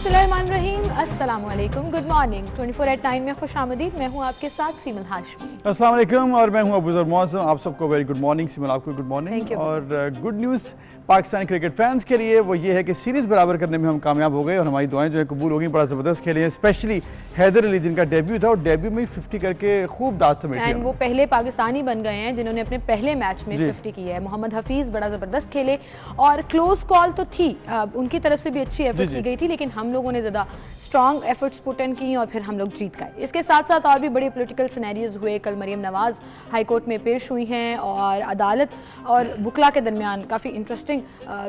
बिस्मिल्लाहिर्रहमानिर्रहीम, अस्सलाम वालेकुम, गुड मॉर्निंग। 24/9 में खुशामदीद। मैं हूँ आपके साथ सीमल हाशमी। अस्सलाम वालेकुम और मैं हूँ अबूज़र मौसम। आप सबको वेरी गुड मॉर्निंग। सीमल आपको गुड मॉर्निंग। और good news Pakistani cricket fans के लिए वो ये है कि सीरीज़ बराबर करने में हम कामयाब हो गए और हमारी दुआएं जो है कबूल हो गई। बड़ा ज़बरदस्त खेले हैं, स्पेशली हैदर अली जिनका डेब्यू था और डेब्यू में 50 करके खूब दाद समेटी। वो पहले पाकिस्तानी बन गए हैं जिन्होंने अपने पहले मैच में 50 किया है। मोहम्मद हफीज़ बड़ा ज़बरदस्त खेले और क्लोज कॉल तो थी, उनकी तरफ से भी अच्छी एफर्ट की गई थी, लेकिन हम लोगों ने ज़्यादा स्ट्रॉन्ग एफर्ट्स पुट इन की और फिर हम लोग जीत गए। इसके साथ साथ और भी बड़े पॉलिटिकल सिनेरियोज हुए। कल मरियम नवाज हाई कोर्ट में पेश हुई हैं और अदालत और वकला के दरमियान काफ़ी इंटरेस्टिंग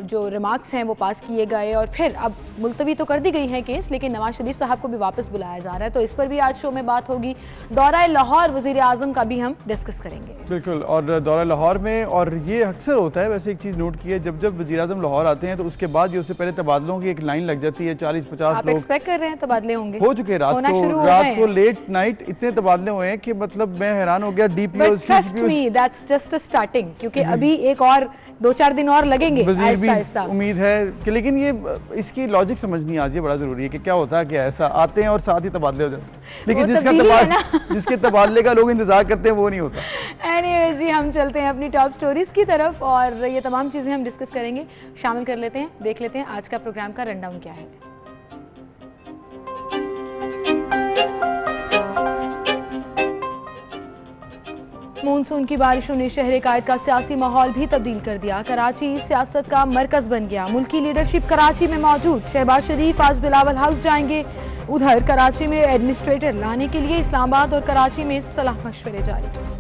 जो रिमार्क्स हैं वो पास किए गए और फिर अब मुलतवी तो कर दी गई है केस, लेकिन नवाज शरीफ साहब को भी वापस बुलाया जा रहा है, तो इस पर भी आज शो में बात होगी। दौरा लाहौर वज़ीर आज़म का भी हम डिस्कस करेंगे। बिल्कुल, और दौरा लाहौर में, और ये अक्सर होता है, वैसे एक चीज़ नोट की है, जब जब वज़ीर आज़म लाहौर आते हैं तो उसके बाद ये उससे पहले तबादलों की एक लाइन लग जाती है। 40-50 लोग एक्सपेक्ट कर रहे हैं तबादले होंगे, हो चुके। रात को लेट नाइट इतने तबादले हुए हैं कि मतलब मैं हैरान हो गया। DPO that's just a starting, क्योंकि अभी एक और 2-4 दिन और लगेंगे आहिस्ता। उम्मीद है कि, लेकिन ये इसकी लॉजिक समझनी आज ये बड़ा जरूरी है कि क्या होता है, क्या ऐसा आते हैं और साथ ही तबादले हो जाते हैं, लेकिन जिसके तबादले का लोग इंतजार करते हैं वो नहीं होता। एनीवेज जी, हम चलते हैं अपनी टॉप स्टोरीज की तरफ और ये तमाम चीजें हम डिस्कस करेंगे, शामिल कर लेते हैं, देख लेते हैं आज का प्रोग्राम का रनडाउन क्या है। मानसून की बारिशों ने शहर कायद का सियासी माहौल भी तब्दील कर दिया। कराची सियासत का मरकज बन गया। मुल्की लीडरशिप कराची में मौजूद। शहबाज शरीफ आज बिलावल हाउस जाएंगे। उधर कराची में एडमिनिस्ट्रेटर लाने के लिए इस्लामाबाद और कराची में सलाह मशवरे जारी।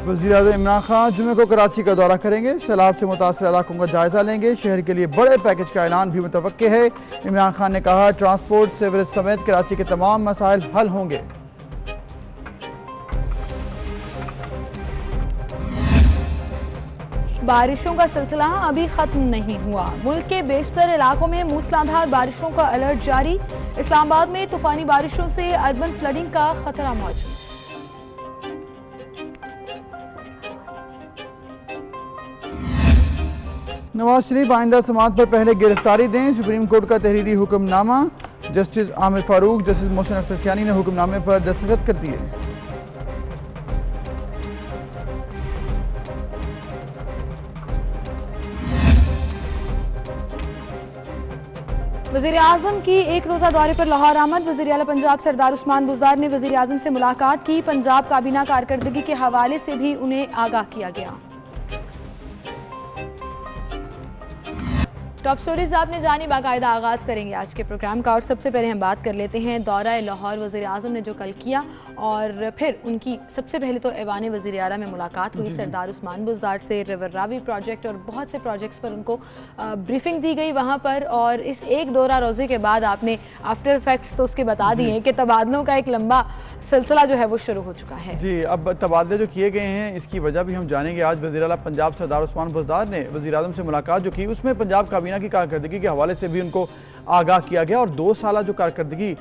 वज़ीर-ए-आज़म इमरान खान जुमे को कराची का दौरा करेंगे। सैलाब से मुतासर इलाकों का जायजा लेंगे। शहर के लिए बड़े पैकेज का ऐलान भी मुतवक्के है। इमरान खान ने कहा, ट्रांसपोर्ट, सीवरेज समेत कराची के तमाम मसाइल हल होंगे। बारिशों का सिलसिला अभी खत्म नहीं हुआ। मुल्क के बेशतर इलाकों में मूसलाधार बारिशों का अलर्ट जारी। इस्लामाबाद में तूफानी बारिशों से अर्बन फ्लडिंग का खतरा मौजूद। नवाज शरीफ आइंदा समाअत पर पहले गिरफ्तारी दें। सुप्रीम कोर्ट का तहरीरी हुक्मनामा। जस्टिस आमिर फारूक, जस्टिस मोहसिन अख्तरखानी ने हुक्मनामे पर दस्तखत कर दिए। वज़ीर आज़म की एक रोज़ा दौरे पर लाहौर आमद। वज़ीर आला पंजाब सरदार उस्मान बुज़दार ने वज़ीर आज़म से मुलाकात की। पंजाब काबीना कारकर्दगी के हवाले से भी उन्हें आगाह किया गया। टॉप स्टोरीज आपने जानी, बाकायदा आगाज़ करेंगे आज के प्रोग्राम का और सबसे पहले हम बात कर लेते हैं दौरा लाहौर वज़ीर आज़म ने जो कल किया और फिर उनकी सबसे पहले तो ऐवान वज़ीर आला में मुलाकात हुई सरदार उस्मान बुज़दार से। रिवर रावी प्रोजेक्ट और बहुत से प्रोजेक्ट्स पर उनको ब्रीफिंग दी गई वहाँ पर। और इस एक दौरा रोज़े के बाद आपने आफ्टर इफेक्ट्स तो उसके बता दिए कि तबादलों का एक लंबा सिलसिला जो है वो शुरू हो चुका है। जी, अब तबादले जो किए गए हैं इसकी वजह भी हम जानेंगे। आज वज़ीर आला पंजाब सरदार उस्मान बुज़दार ने वज़ीर आज़म से मुलाकात जो की, उसमें पंजाब काबीना की कारकर्दगी के हवाले से भी उनको आगाह किया गया और 2 साल जो कारकर्दगी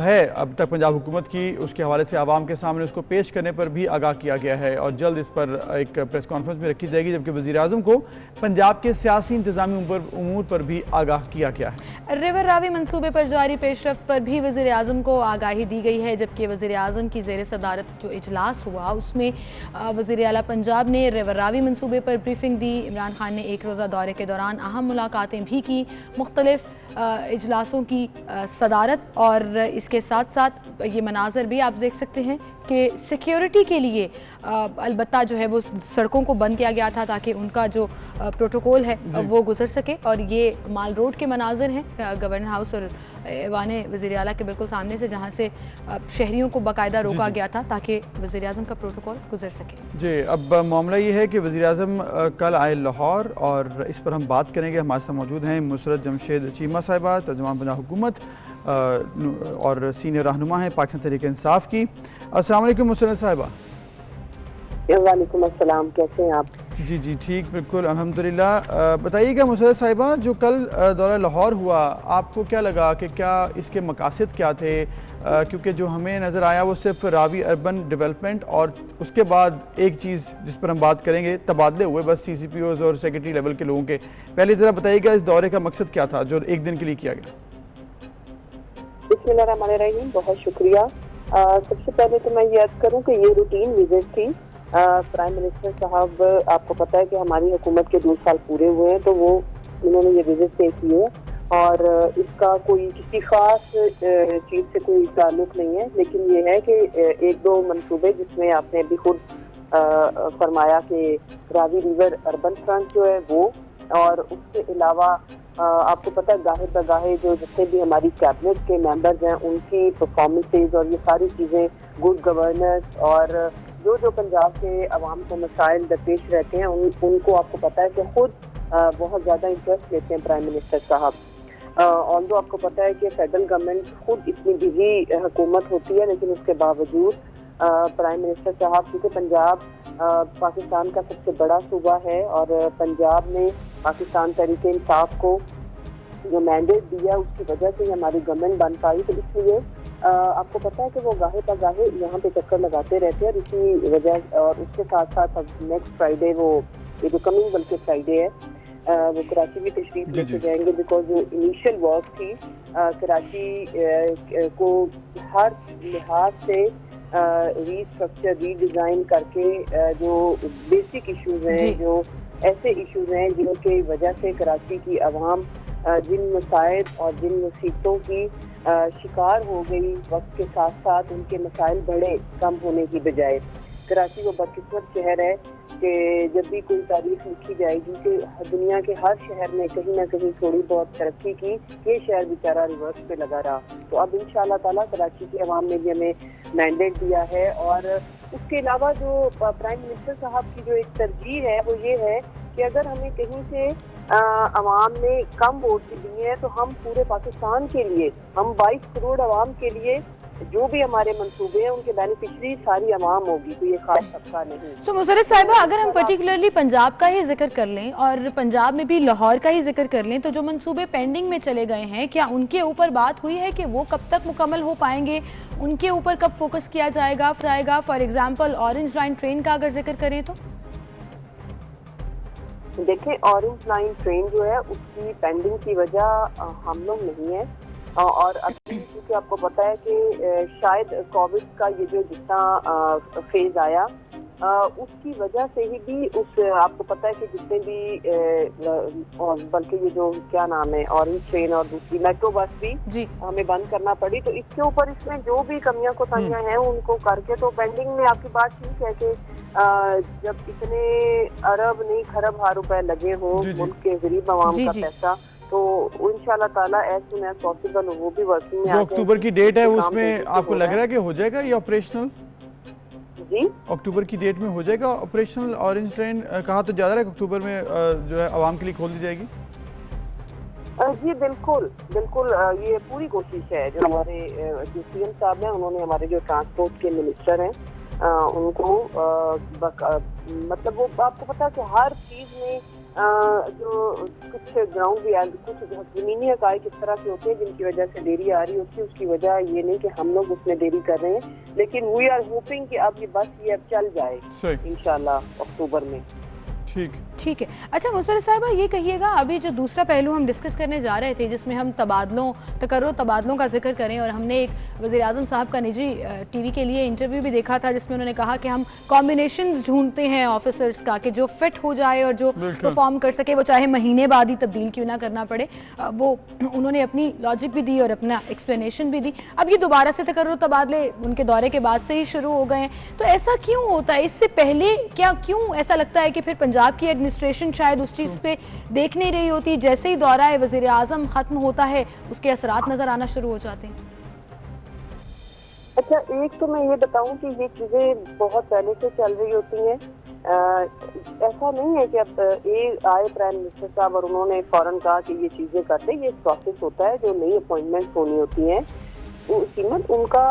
है अब तक पंजाब हुकूमत की, उसके हवाले से आवाम के सामने उसको पेश करने पर भी आगाह किया गया है और जल्द इस पर एक प्रेस कॉन्फ्रेंस में रखी जाएगी। जबकि वज़ीर आज़म को पंजाब के सियासी इंतजामी उमूर पर भी आगाह किया गया है। रिवर रावी मनसूबे पर जारी पेशरफ्त पर भी वज़ीर आज़म को आगाही दी गई है। जबकि वज़ीर आज़म की ज़ेर सदारत जो इजलास हुआ उसमें वज़ीर आला पंजाब ने रिवर रावी मनसूबे पर ब्रीफिंग दी। इमरान खान ने एक रोज़ा दौरे के दौरान अहम मुलाकातें भी की, मुख्तलिफ इजलासों की सदारत। और इसके साथ साथ ये मनाजर भी आप देख सकते हैं कि सिक्योरिटी के लिए अलबत्ता जो है वो सड़कों को बंद किया गया था ताकि उनका जो प्रोटोकॉल है वो गुजर सके। और ये माल रोड के मनाजर हैं गवर्नर हाउस और ऐवान वज़ीर आला के बिल्कुल सामने से, जहाँ से शहरियों को बाकायदा रोका गया था ताकि वज़ीर आज़म का प्रोटोकॉल गुजर सके। जी, अब मामला ये है कि वज़ीर आज़म कल आए लाहौर और इस पर हम बात करेंगे। हमारे साथ मौजूद हैं मुसरत जमशेद चीमा साहिबा, तर्जुमान पंजाब हुकूमत और सीनियर रहनुमा हैं पाकिस्तान तहरीक इंसाफ की। अस्सलाम वालेकुम मुसरत साहिबा। वालेकुम अस्सलाम, कैसे हैं आप? जी जी ठीक, बिल्कुल अल्हम्दुलिल्लाह। बताइएगा मुसर्रत साहिबा, जो कल दौरा लाहौर हुआ, आपको क्या लगा कि क्या इसके मकासद क्या थे? क्योंकि जो हमें नज़र आया वो सिर्फ रावी अर्बन डेवलपमेंट, और उसके बाद एक चीज़ जिस पर हम बात करेंगे, तबादले हुए बस CCPOs और सेक्रेटरी लेवल के लोगों के। पहले ज़रा बताइएगा इस दौरे का मकसद क्या था जो एक दिन के लिए किया गया? बिस्मिल्लाहिर्रहमानिर्रहीम, बहुत शुक्रिया। सबसे पहले तो मैं याद करूं कि ये रूटीन विजिट थी। प्राइम मिनिस्टर साहब, आपको पता है कि हमारी हुकूमत के 2 साल पूरे हुए हैं, तो वो इन्होंने ये विजिट तय की है और इसका कोई किसी खास चीज़ से कोई ताल्लुक नहीं है, लेकिन ये है कि एक दो मंसूबे जिसमें आपने अभी खुद फरमाया कि रावी रिवर अर्बन फ्रंट जो है वो, और उसके अलावा आपको पता है गाहे बगाहे जो जितने भी हमारी कैबिनेट के मेंबर्स हैं उनकी परफॉर्मेंसेज और ये सारी चीज़ें, गुड गवर्नेंस, और जो जो पंजाब के अवाम को मसाइल दरपेश रहते हैं उनको आपको पता है कि खुद बहुत ज़्यादा इंटरेस्ट लेते हैं प्राइम मिनिस्टर साहब। ऑल्दो आपको पता है कि फेडरल गवर्नमेंट खुद इतनी बिजी हुकूमत होती है, लेकिन उसके बावजूद प्राइम मिनिस्टर साहब, क्योंकि पंजाब पाकिस्तान का सबसे बड़ा सूबा है और पंजाब ने पाकिस्तान तहरीक इंसाफ को जो मैंडेट दिया उसकी वजह से हमारी गवर्नमेंट बन पाई, तो इसलिए आपको पता है कि वो गाहे बगाहे यहाँ पे चक्कर लगाते रहते हैं। इसी वजह, और उसके साथ साथ अब नेक्स्ट फ्राइडे वो ये जो कमिंग बल्कि फ्राइडे है वो कराची की तशरीफ लेके जाएंगे, बिकॉज जो इनिशियल वर्क थी कराची को हर लिहाज से रीस्ट्रक्चर रीडिज़ाइन करके जो बेसिक इश्यूज हैं, जो ऐसे इश्यूज हैं जिनके वजह से कराची की आवाम जिन मसाइल और जिन मुसीबतों की शिकार हो गई, वक्त के साथ साथ उनके मसाइल बढ़े कम होने की बजाय। कराची वो बदकिस्मत शहर है कि जब भी कोई तारीख लिखी जाएगी कि दुनिया के हर शहर में कहीं ना कहीं थोड़ी बहुत तरक्की की, ये शहर बेचारा रिवर्स पे लगा रहा। तो अब इंशाल्लाह ताला कराची की आवाम ने भी हमें मैंडेट दिया है, और उसके अलावा जो प्राइम मिनिस्टर साहब की जो एक तरजीह है वो ये है कि अगर हमें कहीं से आवाम ने कम वोट दिए हैं तो हम पूरे पाकिस्तान के लिए, हम 22 करोड़ आवाम के लिए जो भी हमारे मंसूबे हैं उनके बेनिफिशरी सारी आवाम होगी, तो ये खास तबका नहीं। तो मुसर्रत साहिबा, अगर हम पर्टिकुलरली पंजाब का ही जिक्र कर लें और पंजाब में भी लाहौर का ही जिक्र कर लें, तो जो मंसूबे पेंडिंग में चले गए हैं, क्या उनके ऊपर बात हुई है कि वो कब तक मुकम्मल हो पाएंगे? उनके ऊपर कब फोकस किया जाएगा? For example orange line train का अगर जिक्र करें तो देखें, ऑरेंज लाइन ट्रेन जो है उसकी पेंडिंग की वजह हम लोग नहीं है, और अभी क्योंकि आपको पता है कि शायद कोविड का ये जो जितना फेज आया उसकी वजह से ही भी उस आपको पता है कि जितने भी बल्कि ये जो क्या नाम है ऑरेंज ट्रेन और दूसरी मेट्रो बस भी हमें बंद करना पड़ी, तो इसके ऊपर इसमें जो भी कमियां कोताहियां हैं उनको करके तो पेंडिंग में आपकी बात ठीक है कि जब इतने अरब नहीं खरब रुपए लगे हो मुल्क के गरीब आवाम का पैसा, तो इंशाल्लाह ताला एज सून एज पॉसिबल वो भी वर्किंग में आ जाए। अक्टूबर की डेट है उसमें आपको लग रहा है कि हो जाएगा ये ऑपरेशनल? जी, अक्टूबर की डेट में हो जाएगा ऑपरेशनल ऑरेंज ट्रेन? कहा तो ज्यादा है अक्टूबर में जो है आवाम के लिए खोल दी जाएगी। जी बिल्कुल बिल्कुल, ये पूरी कोशिश है। जो हमारे जो CM साहब हैं उन्होंने हमारे जो ट्रांसपोर्ट के मिनिस्टर हैं उनको मतलब वो आपको पता है कि हर चीज़ में जो कुछ ग्राउंड रियल कुछ ज़मीनी हक़ाइक़ इस तरह के होते हैं जिनकी वजह से देरी आ रही होती है। उसकी वजह ये नहीं कि हम लोग उसमें देरी कर रहे हैं, लेकिन वी आर होपिंग कि अब ये बस ये अब चल जाए इंशाल्लाह अक्टूबर में। ठीक है। अच्छा मुसर्रत साहिबा, ये कहिएगा, अभी जो दूसरा पहलू हम डिस्कस करने जा रहे थे जिसमें हम तबादलों का जिक्र करें, और हमने एक वज़ीर-ए-आज़म साहब का निजी टीवी के लिए इंटरव्यू भी देखा था जिसमें उन्होंने कहा कि हम कॉम्बिनेशंस ढूंढते हैं ऑफिसर्स का कि जो फिट हो जाए और जो परफॉर्म कर सके, वो चाहे महीने बाद ही तब्दील क्यों ना करना पड़े। वो उन्होंने अपनी लॉजिक भी दी और अपना एक्सप्लेनेशन भी दी। अब ये दोबारा से तबादले उनके दौरे के बाद से ही शुरू हो गए हैं, तो ऐसा क्यों होता है? इससे पहले क्यों ऐसा लगता है कि फिर पंजाब की एडमिनिस्ट्रेशन शायद उस चीज़ पे देख नहीं रही होती? जैसे ही दौरा वज़ीर आज़म खत्म होता है उसके असरात नजर आना शुरू हो जाते हैं। अच्छा, एक तो मैं ये बताऊं कि ये चीजें बहुत पहले से चल रही होती हैं। ऐसा नहीं है कि अब आए प्राइम मिनिस्टर साहब और उन्होंने फौरन कहा कि ये चीजें करते, ये प्रोसेस होता है। जो नई अपॉइंटमेंट होनी होती हैं सीमत, उनका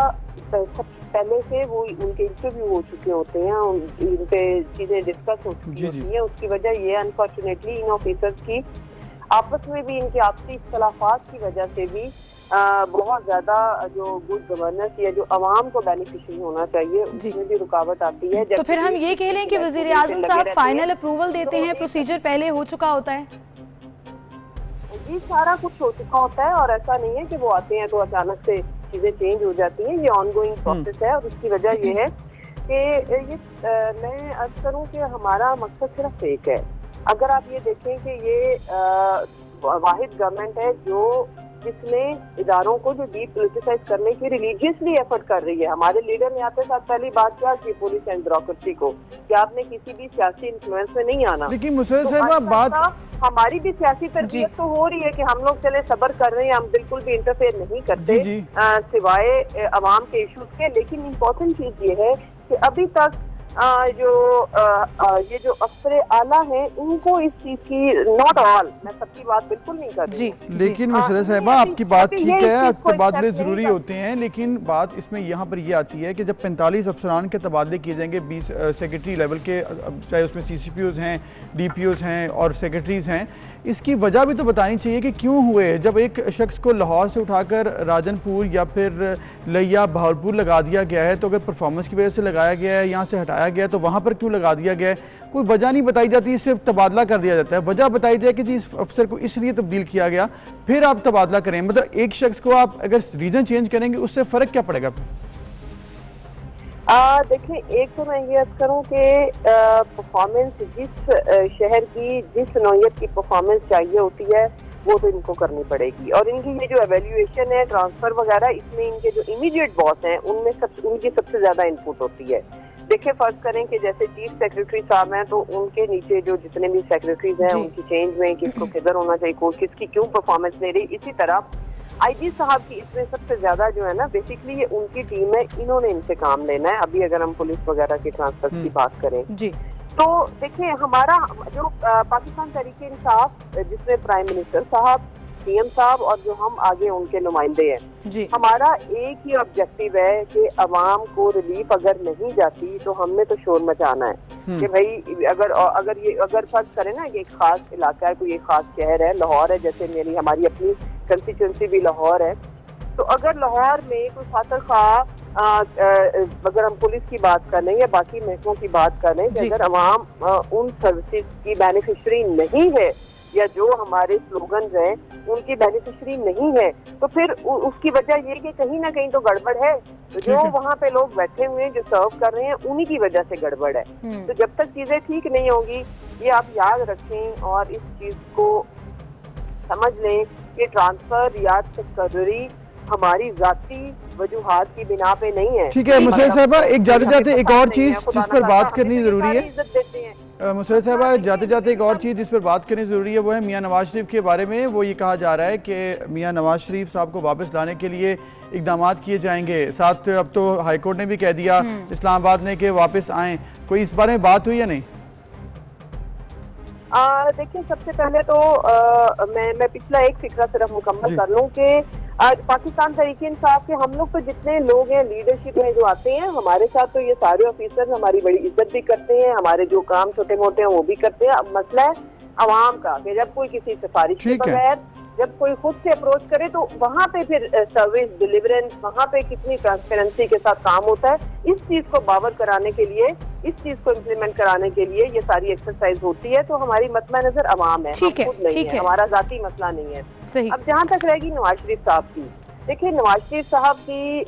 पहले से वो उनके इंटरव्यू हो चुके होते हैं, इन पे चीजें डिस्कस हो चुकी होती हैं। उसकी वजह ये अनफॉर्चुनेटली इन ऑफिसर्स की आपस में भी इनके आपसी इख्तलाफात की वजह से भी बहुत ज्यादा जो गुड गवर्नेंस या जो अवाम को बेनिफिशियल होना चाहिए उसमें भी रुकावट आती है। तो फिर हम ये कह लें कि वज़ीर आज़म साहब फाइनल अप्रूवल देते हैं, प्रोसीजर पहले हो चुका होता है? जी, सारा कुछ हो चुका होता है और ऐसा नहीं है कि वो आते हैं तो अचानक से चीजें चेंज हो जाती हैं। ये ऑनगोइंग प्रोसेस है और उसकी वजह ये है कि ये मैं अर्ज करूँ कि हमारा मकसद सिर्फ एक है। अगर आप ये देखें कि ये वाहिद गवर्नमेंट है जो जिसने इदारों को जो डीप पोलिटिसाइज करने की रिलीजियसली एफर्ट कर रही है। हमारे लीडर ने आते साथ पहली बात क्या की पुलिस एंड ब्यूरोक्रेसी को कि आपने किसी भी सियासी इन्फ्लुएंस में नहीं आना। लेकिन मुसर्रत साहिबा बात हमारी भी सियासी तरबियत तो हो रही है कि हम लोग चले सब्र कर रहे हैं, हम बिल्कुल भी इंटरफेयर नहीं करते सिवाय अवाम के इश्यूज के। लेकिन इम्पोर्टेंट चीज ये है कि अभी तक ये जो अफसर आला हैं उनको इस चीज की नॉट ऑल, मैं सबकी बात बिल्कुल नहीं कर रही हूं। लेकिन मुसर्रत साहिबा आपकी बात ठीक है, तबादले जरूरी होते हैं, लेकिन बात इसमें यहाँ पर ये आती है कि जब 45 अफसरान के तबादले किए जाएंगे 20 सेक्रेटरी लेवल के, चाहे उसमें CCPOs हैं, DPOs हैं और सेक्रेटरीज हैं, इसकी वजह भी तो बतानी चाहिए कि क्यों हुए। जब एक शख्स को लाहौर से उठाकर राजनपुर या फिर लिया बहावलपुर लगा दिया गया है तो अगर परफॉर्मेंस की वजह से लगाया गया है, यहाँ से हटाया गया है तो वहाँ पर क्यों लगा दिया गया है? कोई वजह नहीं बताई जाती, सिर्फ तबादला कर दिया जाता है। वजह बताई जाए कि जी इस अफसर को इसलिए तब्दील किया गया, फिर आप तबादला करें। मतलब एक शख्स को आप अगर रीजन चेंज करेंगे उससे फ़र्क क्या पड़ेगा फिर? देखिए, एक तो मैं ये अर्ज करूँ कि परफॉर्मेंस जिस शहर की जिस नौयत की परफॉर्मेंस चाहिए होती है वो तो इनको करनी पड़ेगी। और इनकी ये जो एवेल्यूएशन है, ट्रांसफर वगैरह, इसमें इनके जो इमीडिएट बॉस हैं उनमें उनकी सबसे ज्यादा इनपुट होती है। देखिए, फर्ज करें कि जैसे चीफ सेक्रेटरी साहब हैं तो उनके नीचे जो जितने भी सेक्रेटरीज हैं उनकी चेंज में किसको किधर होना चाहिए, कोई किसकी क्यों परफॉर्मेंस नहीं रही। इसी तरह IG साहब की इसमें सबसे ज्यादा जो है ना, बेसिकली ये उनकी टीम है, इन्होंने इनसे काम लेना है। अभी अगर हम पुलिस वगैरह के ट्रांसफर की बात करें जी, तो देखिए हमारा जो पाकिस्तान तहरीक इंसाफ जिसमें प्राइम मिनिस्टर साहब, CM साहब और जो हम आगे उनके नुमाइंदे हैं, हमारा एक ही ऑब्जेक्टिव है कि अवाम को रिलीफ अगर नहीं जाती तो हमने तो शोर मचाना है कि भाई अगर फर्ज करें ना, ये एक खास इलाका है, कोई एक खास शहर है, लाहौर है, जैसे हमारी अपनी कंस्टिट्यूंसी भी लाहौर है, तो अगर लाहौर में कोई खातर खा अगर हम पुलिस की बात कर लें या बाकी महकमों की बात कर लें कि अगर अवाम उन सर्विसेज की बेनिफिशरी नहीं है या जो हमारे स्लोगन हैं उनकी बेनिफिशरी नहीं है, तो फिर उसकी वजह ये कि कहीं ना कहीं तो गड़बड़ है। तो जो वहाँ पे लोग बैठे हुए हैं जो सर्व कर रहे हैं उन्हीं की वजह से गड़बड़ है। तो जब तक चीजें ठीक नहीं होगी, ये आप याद रखें और इस चीज को समझ लें कि ट्रांसफर रियाद तकर्री हमारी जाती वजूहात की बिना पे नहीं है। ठीक है मुसर्रत साहिबा, एक जाते जाते एक और चीज जिस पर बात करनी जरूरी है, मुसर्रत साहिबा जाते जाते एक और चीज़ जिस पर बात करनी ज़रूरी है वो है मियां नवाज शरीफ के बारे में। वो ये कहा जा रहा है कि मियां नवाज शरीफ साहब को वापस लाने के लिए इकदाम किए जाएंगे। साथ अब तो हाईकोर्ट ने भी कह दिया इस्लामाबाद ने कि वापस आएँ। कोई इस बारे में बात हुई या नहीं? देखिए, सबसे पहले तो मैं पिछला एक फिक्रा सिर्फ मुकम्मल कर लूँ कि पाकिस्तान तहरीक इंसाफ के हम लोग तो जितने लोग हैं लीडरशिप में जो आते हैं हमारे साथ, तो ये सारे ऑफिसर्स हमारी बड़ी इज्जत भी करते हैं, हमारे जो काम छोटे मोटे हैं वो भी करते हैं। अब मसला है अवाम का कि जब कोई किसी सिफारिश के बगैर जब कोई खुद से अप्रोच करे तो वहाँ पे फिर सर्विस डिलीवरेंस, वहाँ पे कितनी ट्रांसपेरेंसी के साथ काम होता है, इस चीज को बावर कराने के लिए, इस चीज को इम्प्लीमेंट कराने के लिए ये सारी एक्सरसाइज होती है। तो हमारी मतमा नजर अवाम है, खुद नहीं है, हमारा जाती मसला नहीं है। अब जहाँ तक रहेगी नवाज शरीफ साहब की, देखिए नवाज शरीफ साहब की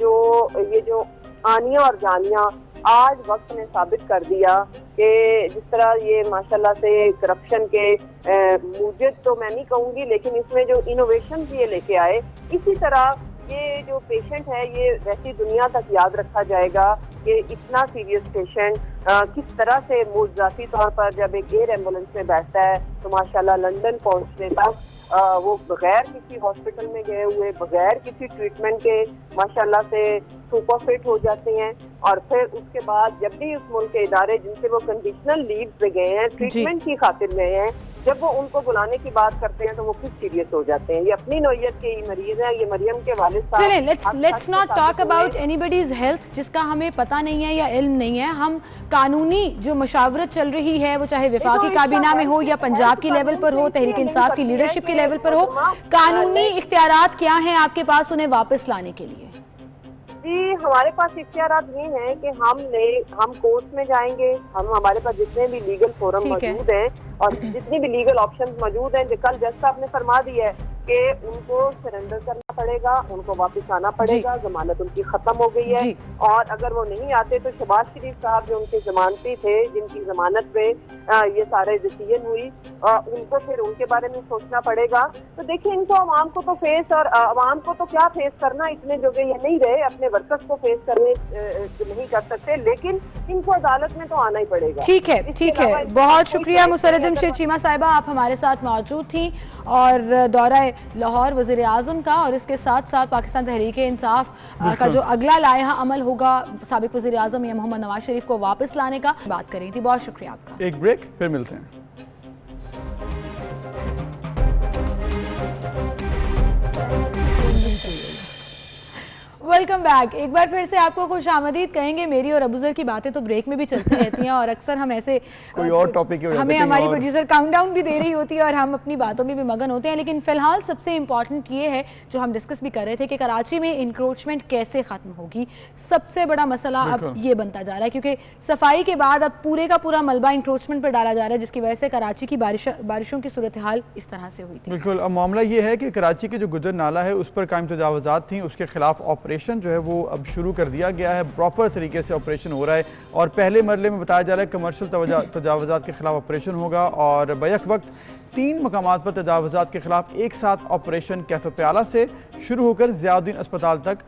जो आनिया और जानिया आज वक्त ने साबित कर दिया कि जिस तरह ये माशाल्लाह से करप्शन के मुझे तो मैं नहीं कहूँगी, लेकिन इसमें जो इनोवेशन ये लेके आए, इसी तरह ये जो पेशेंट है ये वैसी दुनिया तक याद रखा जाएगा कि इतना सीरियस पेशेंट किस तरह से मुजाती तौर पर जब एक एयर एम्बुलेंस में बैठता है तो माशाल्लाह लंदन पहुंचने तक वो बगैर किसी हॉस्पिटल में गए हुए, बगैर किसी ट्रीटमेंट के माशाल्लाह से सुपर फिट हो जाते हैं। और फिर उसके बाद जब भी उस मुल्क के इदारे जिनसे वो कंडीशनल लीव पे गए हैं, ट्रीटमेंट की खातिर गए हैं, जब वो उनको बुलाने की बात करते हैं तो वो खुद सीरियस हो जाते हैं। ये अपनी नौयत के ही मरीज हैं, ये मरियम के वालिद साहब। चलें, let's not talk about anybody's health जिसका हमें पता नहीं है या इल्म नहीं है। हम कानूनी जो मशावरत चल रही है, वो चाहे वफाकी काबीना में हो या पंजाब की लेवल पर हो, तहरीक इंसाफ की लीडरशिप के लेवल पर हो, कानूनी इख्तियारात क्या हैं आपके पास उन्हें वापस लाने के लिए? जी, हमारे पास इख्तियारात ये हैं कि हम कोर्ट में जाएंगे। हमारे पास जितने भी लीगल फोरम मौजूद हैं और जितनी भी लीगल ऑप्शंस मौजूद हैं, कल जज साहब ने फरमा दिया है कि उनको सरेंडर करना पड़ेगा, उनको वापस आना पड़ेगा, जमानत उनकी खत्म हो गई है। और अगर वो नहीं आते तो शहबाज शरीफ साहब जो उनके जमानती थे, जिनकी जमानत पे ये सारे डिसीजन हुई, उनको फिर उनके बारे में सोचना पड़ेगा। तो देखिए, इनको अवाम को तो फेस और अवाम को तो क्या फेस करना, इतने जो ये नहीं रहे, अपने वर्कर्स को फेस करने नहीं कर सकते, लेकिन इनको अदालत में तो आना ही पड़ेगा। ठीक है, ठीक है, बहुत शुक्रिया मुसर्रत जमशेद चीमा साहिबा, आप हमारे साथ मौजूद थी और दौरा लाहौर वज़ीर आज़म का और इसके साथ साथ पाकिस्तान तहरीक इंसाफ का जो अगला लायहा अमल होगा साबिक वज़ीर आज़म या मोहम्मद नवाज शरीफ को वापस लाने का बात कर रही थी। बहुत शुक्रिया आपका। एक ब्रेक, फिर मिलते हैं। Welcome back. एक बार फिर से आपको खुश आमदीद कहेंगे। मेरी और अबूजर की बातें तो ब्रेक में भी चलती रहती हैं और अक्सर हम ऐसे कोई और टॉपिक हमें हमारी प्रोड्यूसर काउंटडाउन भी दे रही होती है और हम अपनी बातों में भी मगन होते हैं। लेकिन फिलहाल सबसे इम्पॉर्टेंट ये है जो हम डिस्कस भी कर रहे थे कि कराची में इंक्रोचमेंट कैसे खत्म होगी। सबसे बड़ा मसला अब ये बनता जा रहा है क्योंकि सफाई के बाद अब पूरे का पूरा मलबा इंक्रोचमेंट पर डाला जा रहा है, जिसकी वजह से कराची की बारिशों की सूरत हाल इस तरह से हुई थी। बिल्कुल, अब मामला ये है कि कराची के जो गुजर नाला है उस पर कायम तजावजात थी, उसके खिलाफ ऑपरेशन जो है वो अब शुरू कर दिया गया है। प्रॉपर तरीके से ऑपरेशन हो रहा है और पहले मरले में बताया जा रहा है कमर्शियल तजावजात के खिलाफ ऑपरेशन होगा और बैक वक्त 3 मकामात पर तजावजात के खिलाफ एक साथ ऑपरेशन कैफे प्याला से शुरू होकर ज़ियाउद्दीन अस्पताल तक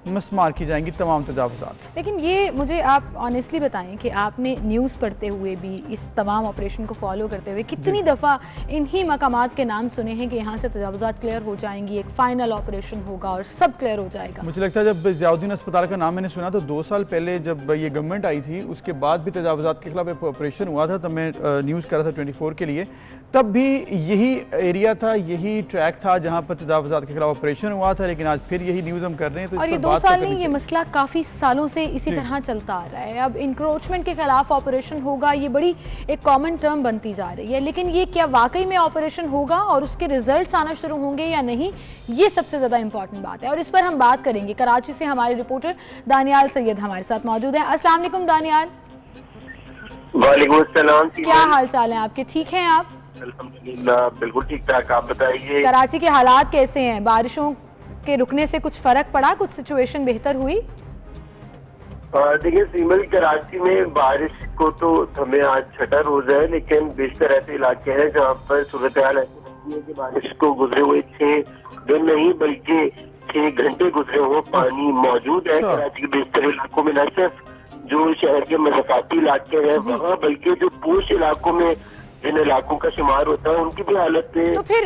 मस्मार की जाएंगी तमाम तजावजात। लेकिन ये मुझे आप ऑनेस्टली बताएं कि आपने न्यूज़ पढ़ते हुए भी इस तमाम ऑपरेशन को फॉलो करते हुए कितनी दफ़ा इन्हीं मकामात के नाम सुने हैं कि यहाँ से तजावजात क्लियर हो जाएंगी, एक फाइनल ऑपरेशन होगा और सब क्लियर हो जाएगा? मुझे लगता है जब ज़ियाउद्दीन अस्पताल का नाम मैंने सुना तो 2 साल पहले जब ये गवर्नमेंट आई थी उसके बाद भी तजावजात के खिलाफ एक ऑपरेशन हुआ था, तब मैं न्यूज़ कर रहा था 24 के लिए, तब भी यही एरिया था, यही ट्रैक था जहाँ पर तजावजात के खिलाफ ऑपरेशन हुआ था। लेकिन आज फिर यही न्यूज़ हम कर रहे हैं तो और ये 2 साल नहीं, ये मसला काफ़ी सालों से इसी तरह चलता आ रहा है। अब इंक्रोचमेंट के खिलाफ ऑपरेशन होगा, ये बड़ी एक कॉमन टर्म बनती जा रही है, लेकिन ये क्या वाकई में ऑपरेशन होगा और उसके रिजल्ट्स आना शुरू होंगे या नहीं, ये सबसे ज़्यादा इंपॉर्टेंट बात है और इस पर हम बात करेंगे। कराची से हमारे रिपोर्टर दानियाल सैयद हमारे साथ मौजूद हैं। अस्सलाम वालेकुम दानियाल। वालेकुम अस्सलाम। क्या हाल चाल है आपके? ठीक हैं आप? अल्हम्दुलिल्लाह, बिल्कुल ठीक ठाक, आप बताइए। कराची के हालात कैसे हैं? बारिशों के रुकने से कुछ फर्क पड़ा, कुछ सिचुएशन बेहतर हुई? देखिए सीमल, कराची में बारिश को तो हमें आज 6ठा रोज है, लेकिन बेशतर ऐसे इलाके हैं जहाँ पर सूरत हाल ऐसी है कि बारिश को गुजरे हुए 6 दिन नहीं बल्कि 6 घंटे गुजरे हुए पानी मौजूद है कराची के बेशतर इलाकों में। न सिर्फ जो शहर के मज़ाफ़ाती इलाके हैं वहाँ, बल्कि जो पोश इलाकों में जिन इलाकों का शुमार होता है उनकी भी हालत तो फिर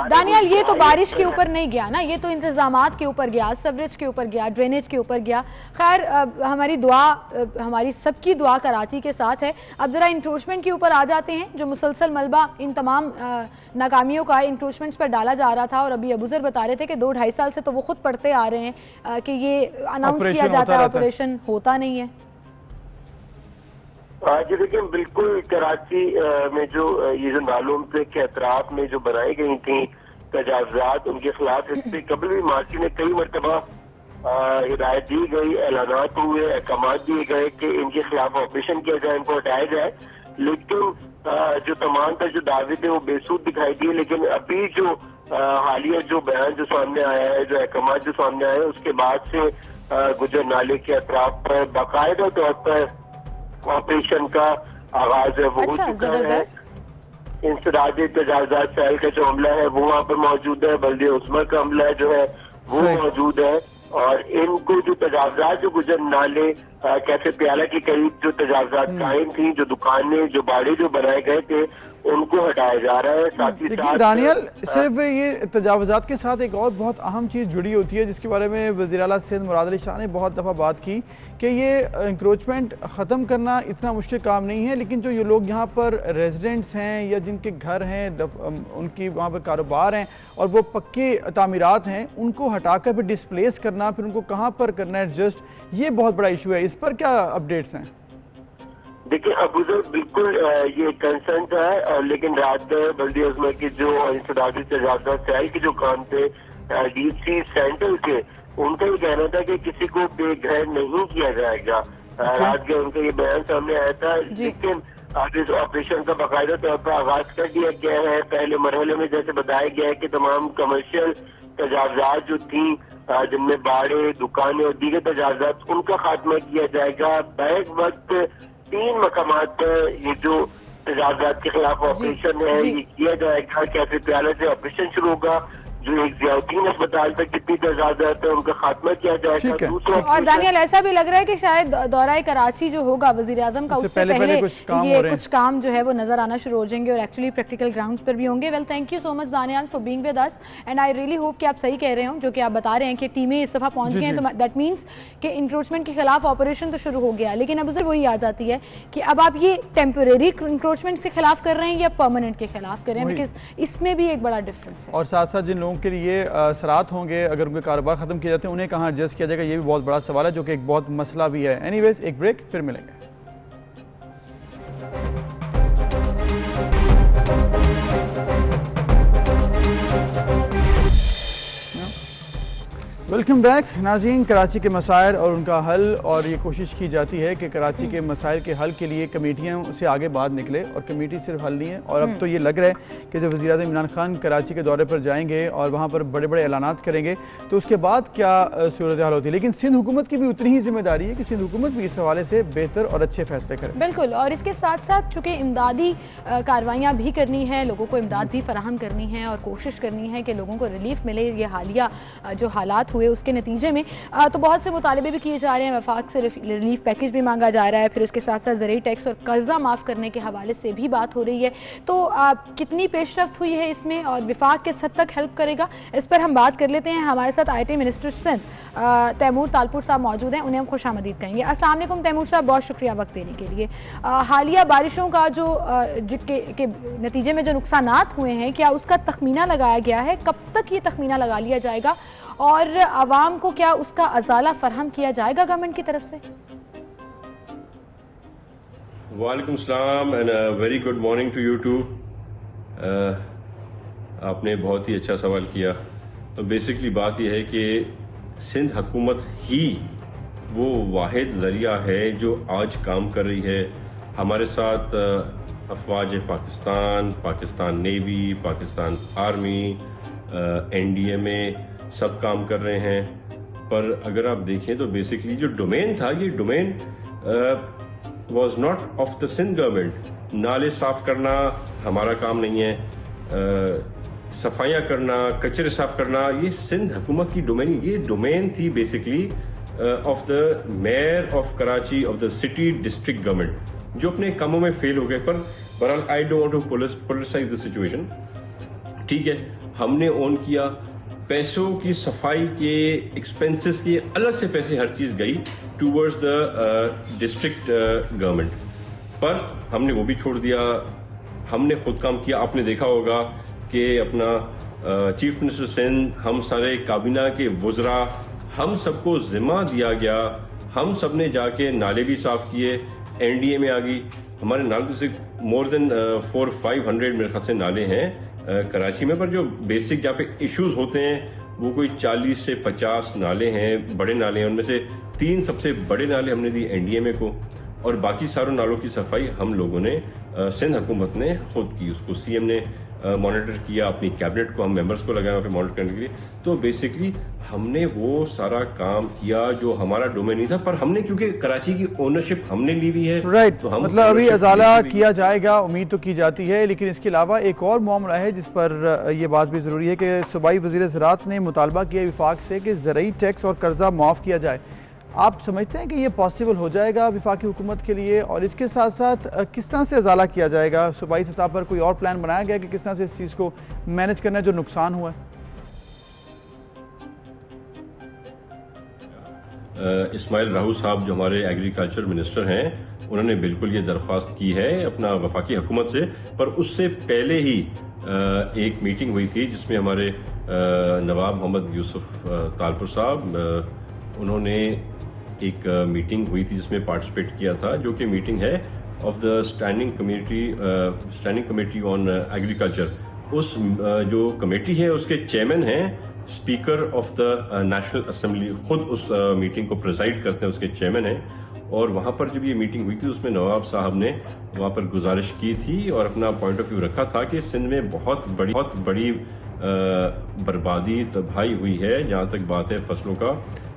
दानियाल ये तो बारिश के ऊपर नहीं गया ना, ये तो इंतजामात के ऊपर गया, सवरेज के ऊपर गया, ड्रेनेज के ऊपर गया। खैर हमारी दुआ, हमारी सबकी दुआ कराची के साथ है। अब जरा इंक्रोचमेंट के ऊपर आ जाते हैं। जो मुसलसल मलबा इन तमाम नाकामियों का इंक्रोचमेंट्स पर डाला जा रहा था और अभी अबूजर बता रहे थे कि 2-2.5 साल से तो वो खुद पढ़ते आ रहे हैं कि ये अनाउंस किया जाता है, ऑपरेशन होता नहीं है। जी देखिए, बिल्कुल कराची में जो ये जो नालों के अतराफ में जो बनाई गई थी तजावजात, उनके खिलाफ इससे कबल भी मार्ची में कई मरतबा हिदायत दी गई, ऐलानात हुए, अहकाम दिए गए कि इनके खिलाफ ऑपरेशन किया जाए, इनको हटाया जाए, लेकिन जो तमाम तर जो दावे थे वो बेसूद दिखाई दिए। लेकिन अभी जो हालिया जो बयान जो सामने आया है, जो अहकाम जो सामने आए, उसके बाद से गुजर नाले के अतराफ पर बाकायदा तौर पर ऑपरेशन का आगाज है वो हो चुका है। इंसदाद तजावजात सेल का जो अमला है वो वहाँ पर मौजूद है, बल्दिया उस्मा का अमला जो है वो मौजूद है और इनको जो तजावजात जो गुजर नाले कैफे प्याला के करीब जो तजावजात कायम थी, जो दुकानें जो बाड़े जो बनाए गए थे उनको हटाया जा रहा है। साथ ही साथ दानियल सिर्फ ये तजावजात के साथ एक और बहुत अहम चीज़ जुड़ी होती है जिसके बारे में वज़ीर आला सिंध मुराद अली शाह ने बहुत दफ़ा बात की कि ये इंक्रोचमेंट ख़त्म करना इतना मुश्किल काम नहीं है, लेकिन जो ये लोग यहाँ पर रेजिडेंट्स हैं या जिनके घर हैं उनकी वहाँ पर कारोबार हैं और वो पक्के तामीरात हैं उनको हटाकर फिर डिस्प्लेस करना, फिर उनको कहाँ पर करना एडजस्ट, ये बहुत बड़ा इशू है। इस पर क्या अपडेट्स हैं? देखिए अबूजर बिल्कुल ये कंसर्न है, लेकिन रात बल्दी अजमा के जो इंसदादी तजावजात सेल के जो काम थे डीसी सेंटर के, उनका ये कहना था कि किसी को बेघर नहीं किया जाएगा। रात के उनका ये बयान सामने आया था, लेकिन आज इस ऑपरेशन का बाकायदा तौर पर आगाज कर दिया गया है। पहले मरहले में जैसे बताया गया है कि तमाम कमर्शियल तजावजात जो थी जिनमें बाड़े दुकानें और दीगर तजावजात उनका खात्मा किया जाएगा। बैक वक्त 3 मकामात पर ये जो तजावजात के खिलाफ ऑपरेशन है ये किया जाएगा। कैफे प्याला से ऑपरेशन शुरू होगा, जो एक जियाउद्दीन अस्पताल पर जितनी तजावजात है उनका खात्मा किया जाएगा। और दानियल ऐसा भी लग रहा है कि शायद दौरा कराची जो होगा वजीर आजम का, उससे पहले कुछ काम जो है वो नजर आना शुरू हो जाएंगे और एक्चुअली प्रैक्टिकल ग्राउंड्स पर भी होंगे। Well thank you so much Daniyal for being with us and I really hope कि आप सही कह रहे हो जो कि आप बता रहे हैं कि टीमें इस दफा पहुंच गई हैं, तो दैट मीन्स कि इंक्रोचमेंट के खिलाफ ऑपरेशन तो शुरू हो गया। लेकिन अब वही आ जाती है कि अब आप ये टेम्परेरी इंक्रोचमेंट के खिलाफ कर रहे हैं या परमानेंट के खिलाफ कर रहे हैं, बिकॉज इसमें भी एक बड़ा डिफरेंस है। और साथ साथ जिन लोगों के लिए असरात होंगे अगर उनके कारोबार खत्म किए जाते हैं उन्हें कहाँ एडजस्ट किया जाएगा, ये भी बहुत बड़ा सवाल है जो कि एक बहुत मसला भी है। एनीवेज एक ब्रेक, फिर मिलेंगे। वेलकम बैक नाज़रीन। कराची के मसाइल और उनका हल, और ये कोशिश की जाती है कि कराची के मसाइल के हल के लिए कमेटियाँ से आगे बात निकले, और कमेटी सिर्फ हल नहीं है। और अब तो ये लग रहा है कि जब वज़ीर-ए-आज़म इमरान खान कराची के दौरे पर जाएंगे और वहाँ पर बड़े बड़े ऐलानात करेंगे तो उसके बाद क्या सूरत हाल होती है। लेकिन सिंध हुकूमत की भी उतनी ही जिम्मेदारी है कि सिंध हुकूमत भी इस हवाले से बेहतर और अच्छे फैसले करे। बिल्कुल, और इसके साथ साथ चूँकि इमदादी कार्रवाइयाँ भी करनी है, लोगों को इमदाद भी फराहम करनी है और कोशिश करनी है कि लोगों को रिलीफ मिले। ये हालिया जो हालात हुए उसके नतीजे में तो बहुत से मुतालबे भी किए जा रहे हैं। वफाक से रिलीफ पैकेज भी मांगा जा रहा है, फिर उसके साथ साथ ज़रूरी टैक्स और कर्जा माफ़ करने के हवाले से भी बात हो रही है। तो कितनी पेशरफ्त हुई है इसमें और वफाक किस हद तक हेल्प करेगा, इस पर हम बात कर लेते हैं। हमारे साथ IT मिनिस्टर सिंध तैमूर तालपुर साहब मौजूद हैं, उन्हें हम खुश आमदीद कहेंगे। अस्सलाम वालेकुम तैमूर साहब, बहुत शुक्रिया वक्त देने के लिए। हालिया बारिशों का जो के नतीजे में जो नुकसानात हुए हैं, क्या उसका तखमीना लगाया गया है? कब तक ये तखमीना लगा लिया जाएगा और आवाम को क्या उसका अजाला फरहम किया जाएगा गवर्नमेंट की तरफ से? वालेकुम सलाम and very good morning to you too. आपने बहुत ही अच्छा सवाल किया। तो बेसिकली बात यह है कि सिंध हुकूमत ही वो वाहिद ज़रिया है जो आज काम कर रही है। हमारे साथ अफवाज Pakistan, Pakistan navy, Pakistan army, NDMA सब काम कर रहे हैं। पर अगर आप देखें तो बेसिकली जो डोमेन था, ये domain was not of the Sindh government. नाले साफ़ करना हमारा काम नहीं है, सफाइयाँ करना, कचरे साफ़ करना ये सिंध हुकूमत की डोमेन, ये डोमेन थी basically of the mayor of Karachi, of the city district government, जो अपने कामों में फेल हो गए। पर बहरहाल I don't want to polarize the situation. ठीक है, हमने ऑन किया, पैसों की सफाई के एक्सपेंसेस के अलग से पैसे हर चीज़ गई टूवर्ड्स द डिस्ट्रिक्ट गवर्नमेंट, पर हमने वो भी छोड़ दिया। हमने खुद काम किया। आपने देखा होगा कि अपना चीफ मिनिस्टर सिंध, हम सारे काबीना के वज़रा, हम सबको ज़िम्मा दिया गया। हम सब ने जाके नाले भी साफ़ किए। NDMA आ गई, हमारे नाले से मोर देन 400-500 मेरे ख्याल से नाले हैं कराची में। पर जो बेसिक जहाँ पे इश्यूज होते हैं वो कोई 40 से 50 नाले हैं, बड़े नाले हैं। उनमें से 3 सबसे बड़े नाले हमने दी NDMA को, और बाकी सारों नालों की सफाई हम लोगों ने सिंध हुकूमत ने खुद की। उसको CM ने मॉनिटर किया, अपनी कैबिनेट को, हम मेंबर्स को लगाया वहाँ पे मॉनिटर करने के लिए। तो बेसिकली हमने वो सारा काम किया जो हमारा डोमेन नहीं था, पर हमने क्योंकि कराची की ओनरशिप हमने ली हुई है। राइट, तो हम मतलब अभी अजाला किया जाएगा, उम्मीद तो की जाती है, लेकिन इसके अलावा एक और मामला है जिस पर यह बात भी ज़रूरी है कि सूबाई वज़ीर ज़राअत ने मुतालबा किया विफाक से कि ज़रई टैक्स और कर्जा माफ़ किया जाए। आप समझते हैं कि ये पॉसिबल हो जाएगा विफाकी हुकूमत के लिए? और इसके साथ साथ किस तरह से अजाला किया जाएगा? सूबाई सतह पर कोई और प्लान बनाया गया कि किस तरह से इस चीज़ को मैनेज करना है जो नुकसान हुआ है? इस्माइल राहू साहब जो हमारे एग्रीकल्चर मिनिस्टर हैं, उन्होंने बिल्कुल ये दरख्वास्त की है अपना वफाकी हुकूमत से। पर उससे पहले ही एक मीटिंग हुई थी जिसमें हमारे नवाब मोहम्मद यूसुफ तालपुर साहब उन्होंने एक मीटिंग हुई थी जिसमें पार्टिसिपेट किया था, जो कि मीटिंग है of the standing committee on agriculture. उस जो कमेटी है उसके चेयरमैन हैं speaker of the national assembly, खुद उस मीटिंग को प्रिसाइड करते हैं, उसके चेयरमैन हैं। और वहाँ पर जब ये मीटिंग हुई थी उसमें नवाब साहब ने वहाँ पर गुजारिश की थी और अपना पॉइंट ऑफ व्यू रखा था कि सिंध में बहुत बड़ी बर्बादी तबाही हुई है। जहाँ तक बात है फसलों का,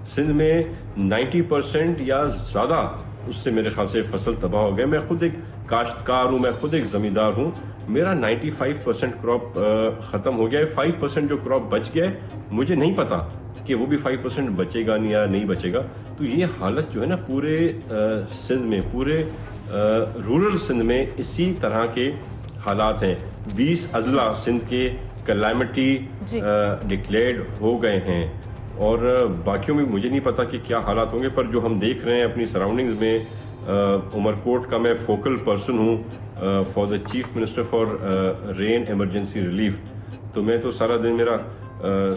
सिंध में 90% या ज़्यादा उससे मेरे ख्याल से फसल तबाह हो गए। मैं खुद एक काश्तकार हूँ, मैं खुद एक ज़मींदार हूँ, मेरा 95% क्रॉप ख़त्म हो गया है। 5% जो क्रॉप बच गया है, मुझे नहीं पता कि वो भी 5% बचेगा नहीं या नहीं बचेगा। तो ये हालत जो है ना पूरे सिंध में, पूरे रूरल सिंध में इसी तरह के हालात हैं। 20 अजला सिंध के कलामिटी डिक्लेयर्ड हो गए हैं और बाकियों में मुझे नहीं पता कि क्या हालात होंगे। पर जो हम देख रहे हैं अपनी सराउंडिंग्स में, उमरकोट का मैं फोकल पर्सन हूँ for the chief minister for rain emergency relief. तो मैं तो सारा दिन मेरा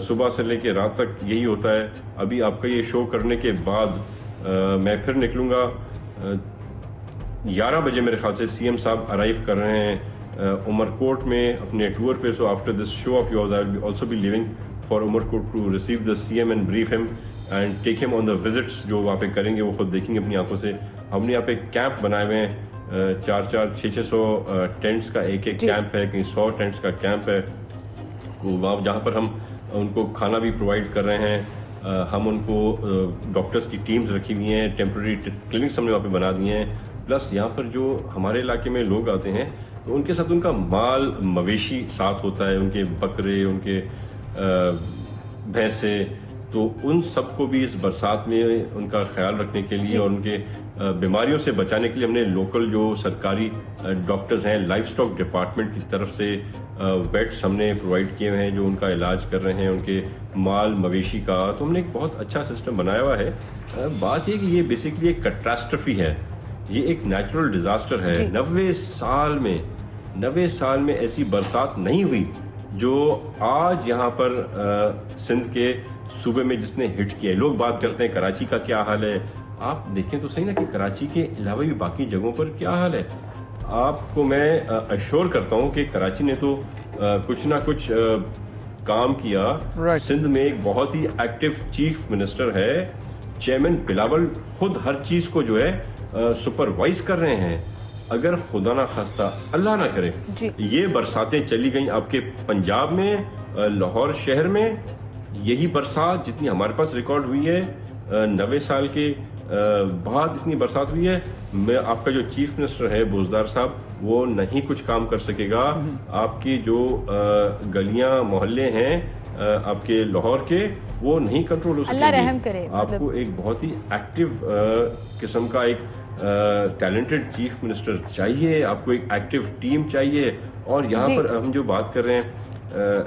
सुबह से लेकर रात तक यही होता है। अभी आपका ये शो करने के बाद मैं फिर निकलूँगा 11 बजे मेरे ख्याल से सीएम साहब अराइव कर रहे हैं उमरकोट में अपने टूर पे। So after this show of yours I will also be leaving for Umerkot to receive the CM and brief him and take him on the visits जो वहाँ पे करेंगे वो खुद देखेंगे अपनी आंखों से। हमने यहाँ पे कैंप बनाए हुए हैं, 400-600 टेंट्स का एक कैंप है, कहीं 100 टेंट्स का कैंप है। वहाँ जहाँ पर हम उनको खाना भी प्रोवाइड कर रहे हैं। हम उनको डॉक्टर्स की टीम्स रखी हुई हैं, टेम्प्रेरी क्लिनिक्स हमने वहाँ पे बना दिए हैं। प्लस यहाँ पर जो हमारे इलाके में लोग आते हैं तो उनके साथ उनका माल मवेशी साथ होता है, उनके बकरे, उनके भैंसे, तो उन सबको भी इस बरसात में उनका ख्याल रखने के लिए और उनके बीमारियों से बचाने के लिए हमने लोकल जो सरकारी डॉक्टर्स हैं, लाइफ स्टॉक डिपार्टमेंट की तरफ से वेट्स हमने प्रोवाइड किए हुए हैं जो उनका इलाज कर रहे हैं उनके माल मवेशी का। तो हमने एक बहुत अच्छा सिस्टम बनाया हुआ है। बात ये कि ये बेसिकली एक कैटास्ट्रफी है, ये एक नेचुरल डिजास्टर है। 90 साल में ऐसी बरसात नहीं हुई जो आज यहाँ पर सिंध के सूबे में जिसने हिट किया है। लोग बात करते हैं कराची का क्या हाल है, आप देखें तो सही ना कि कराची के अलावा भी बाकी जगहों पर क्या हाल है। आपको मैं अश्योर करता हूँ कि कराची ने तो कुछ ना कुछ काम किया। सिंध में एक बहुत ही एक्टिव चीफ मिनिस्टर है, चेयरमैन बिलावल खुद हर चीज को जो है सुपरवाइज कर रहे हैं। अगर खुदा ना खास्ता अल्लाह ना करे ये बरसातें चली गई आपके पंजाब में, लाहौर शहर में, यही बरसात जितनी हमारे पास रिकॉर्ड हुई है 90 साल के बाद इतनी बरसात हुई है, मैं आपका जो चीफ मिनिस्टर है बोजदार साहब वो नहीं कुछ काम कर सकेगा। आपकी जो गलियां मोहल्ले हैं आपके लाहौर के वो नहीं कंट्रोल हो सकेंगे। अल्लाह रहम करे। आपको एक बहुत ही एक्टिव किस्म का एक टैलेंटेड चीफ मिनिस्टर चाहिए, आपको एक एक्टिव टीम चाहिए। और यहाँ पर हम जो बात कर रहे हैं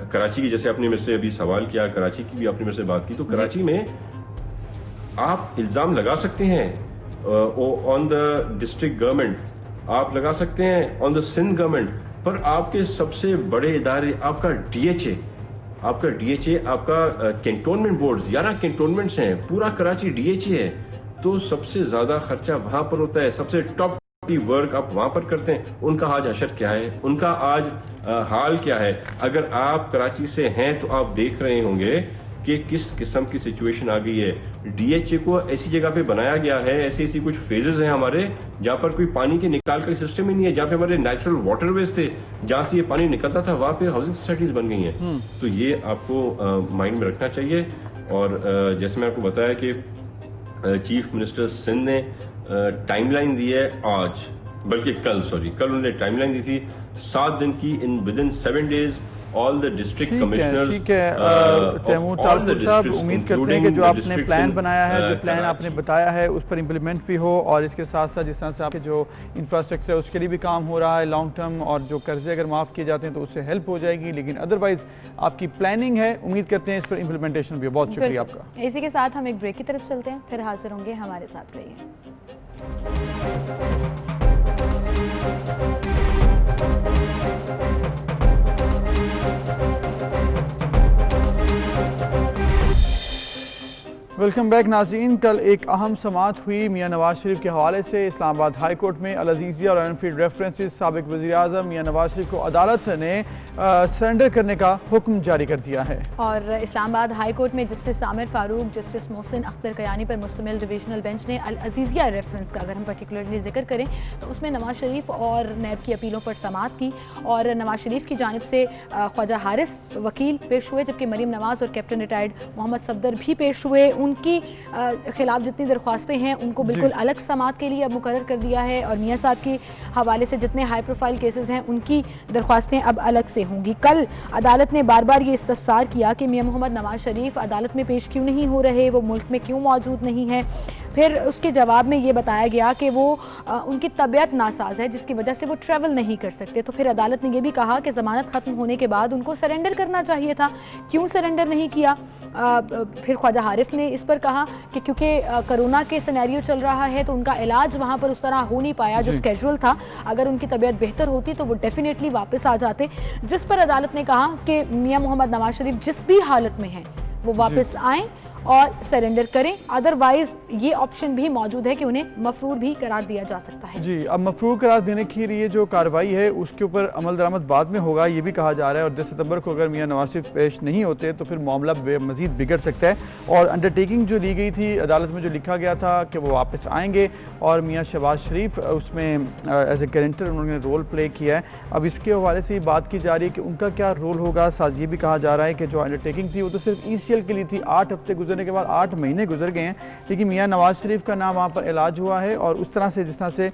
कराची की, जैसे आपने मेरे से अभी सवाल किया, कराची की भी आपने मेरे से बात की, तो कराची में आप इल्ज़ाम लगा सकते हैं ऑन द डिस्ट्रिक्ट गवर्नमेंट, आप लगा सकते हैं ऑन द सिंध गवर्नमेंट, पर आपके सबसे बड़े इदारे आपका डीएचए, आपका कैंटोनमेंट बोर्ड्स, 11 कैंटोनमेंट्स हैं, पूरा कराची डीएचए है, तो सबसे ज्यादा खर्चा वहां पर होता है, सबसे टॉप वर्क आप वहां पर करते हैं। उनका आज हशर क्या है, उनका आज हाल क्या है। अगर आप कराची से हैं तो आप देख रहे होंगे कि किस किस्म की सिचुएशन आ गई है। डीएचए को ऐसी जगह पे बनाया गया है, ऐसी कुछ फेजेस हैं हमारे जहाँ पर कोई पानी के निकाल का सिस्टम ही नहीं है। जहाँ पे हमारे नेचुरल वाटरवेज थे, जहाँ से ये पानी निकलता था, वहाँ पे हाउसिंग सोसाइटीज बन गई हैं। तो ये आपको माइंड में रखना चाहिए। और जैसे मैं आपको बताया कि चीफ मिनिस्टर सिंध ने टाइमलाइन दी है आज, बल्कि कल उन्होंने टाइमलाइन दी थी 7 दिन की, within 7 days all the district commissioners. ठीक है तैमूर तालपुर साहब, उम्मीद करते हैं कि जो आपने प्लान बनाया है, जो प्लान आपने बताया है, उस पर इम्प्लीमेंट भी हो, और इसके साथ साथ जिस तरह से आपके जो इंफ्रास्ट्रक्चर है उसके लिए भी काम हो रहा है लॉन्ग टर्म, और जो कर्जे अगर माफ़ किए जाते हैं तो उससे हेल्प हो जाएगी, लेकिन अदरवाइज आपकी प्लानिंग है, उम्मीद करते हैं इस पर इम्प्लीमेंटेशन भी हो। बहुत शुक्रिया आपका। इसी के साथ हम एक ब्रेक की तरफ चलते हैं, फिर हाजिर होंगे, हमारे साथ रहिए। वेलकम बैक नाज़रीन। कल एक अहम समाअत हुई मियाँ नवाज शरीफ के हवाले से। इस्लामाबाद हाई कोर्ट में अल अज़ीज़िया और अनफील्ड रेफरेंसेस साबिक वज़ीर आज़म मियाँ नवाज शरीफ को अदालत ने सरेंडर करने का हुक्म जारी कर दिया है। और इस्लामाबाद हाई कोर्ट में जस्टिस आमिर फारूक, जस्टिस मोहसिन अख्तर कयानी पर मुश्तमिल डिविजनल बेंच ने अल अज़ीज़िया रेफरेंस का अगर हम पर्टिकुलरली जिक्र करें तो उसमें नवाज शरीफ और नैब की अपीलों पर समाअत की, और नवाज शरीफ की जानिब से ख्वाजा हारिस वकील पेश हुए, जबकि मरीम नवाज और कैप्टन रिटायर्ड मोहम्मद सफदर भी पेश हुए। उनकी खिलाफ जितनी दरख्वास्तें हैं उनको बिल्कुल अलग समाअत के लिए अब मुकर्रर कर दिया है, और मियाँ साहब के हवाले से जितने हाई प्रोफाइल केसेस हैं उनकी दरख्वास्तें अब अलग से होंगी। कल अदालत ने बार बार ये इस्तफसार किया कि मियाँ मोहम्मद नवाज शरीफ अदालत में पेश क्यों नहीं हो रहे, वो मुल्क में क्यों मौजूद नहीं है। फिर उसके जवाब में ये बताया गया कि वो उनकी तबीयत नासाज है जिसकी वजह से वो ट्रैवल नहीं कर सकते। तो फिर अदालत ने यह भी कहा कि ज़मानत ख़त्म होने के बाद उनको सरेंडर करना चाहिए था, क्यों सरेंडर नहीं किया। फिर ख्वाजा हारिस ने इस पर कहा कि क्योंकि कोरोना के सिनेरियो चल रहा है तो उनका इलाज वहाँ पर उस तरह हो नहीं पाया जो स्केड्यूल था, अगर उनकी तबीयत बेहतर होती तो वो डेफिनेटली वापस आ जाते। जिस पर अदालत ने कहा कि मियाँ मोहम्मद नवाज शरीफ जिस भी हालत में हैं वो वापस आएँ और सरेंडर करें, अदरवाइज ये ऑप्शन भी मौजूद है कि उन्हें मफरूर भी करार दिया जा सकता है। जी, अब मफरूर करार देने के लिए जो कार्रवाई है उसके ऊपर अमल दरामद बाद में होगा, ये भी कहा जा रहा है। और 10 सितंबर को अगर मियाँ नवाज शरीफ पेश नहीं होते तो फिर मामला मजीद बिगड़ सकता है। और अंडरटेकिंग जो ली गई थी अदालत में, जो लिखा गया था कि वो वापस आएंगे, और मियाँ शहबाज शरीफ उसमें एज ए गारंटर उन्होंने रोल प्ले किया है। अब इसके हवाले से बात की जा रही है कि उनका क्या रोल होगा। साथ ये भी कहा जा रहा है कि जो अंडरटेकिंग थी वो तो सिर्फ ECL के लिए थी, 8 हफ्ते गुजरने के बाद 8 महीने गुजर गए हैं, लेकिन मियाँ नवाज शरीफ का नाम वहाँ पर इलाज हुआ है, और उस तरह से जिस तरह से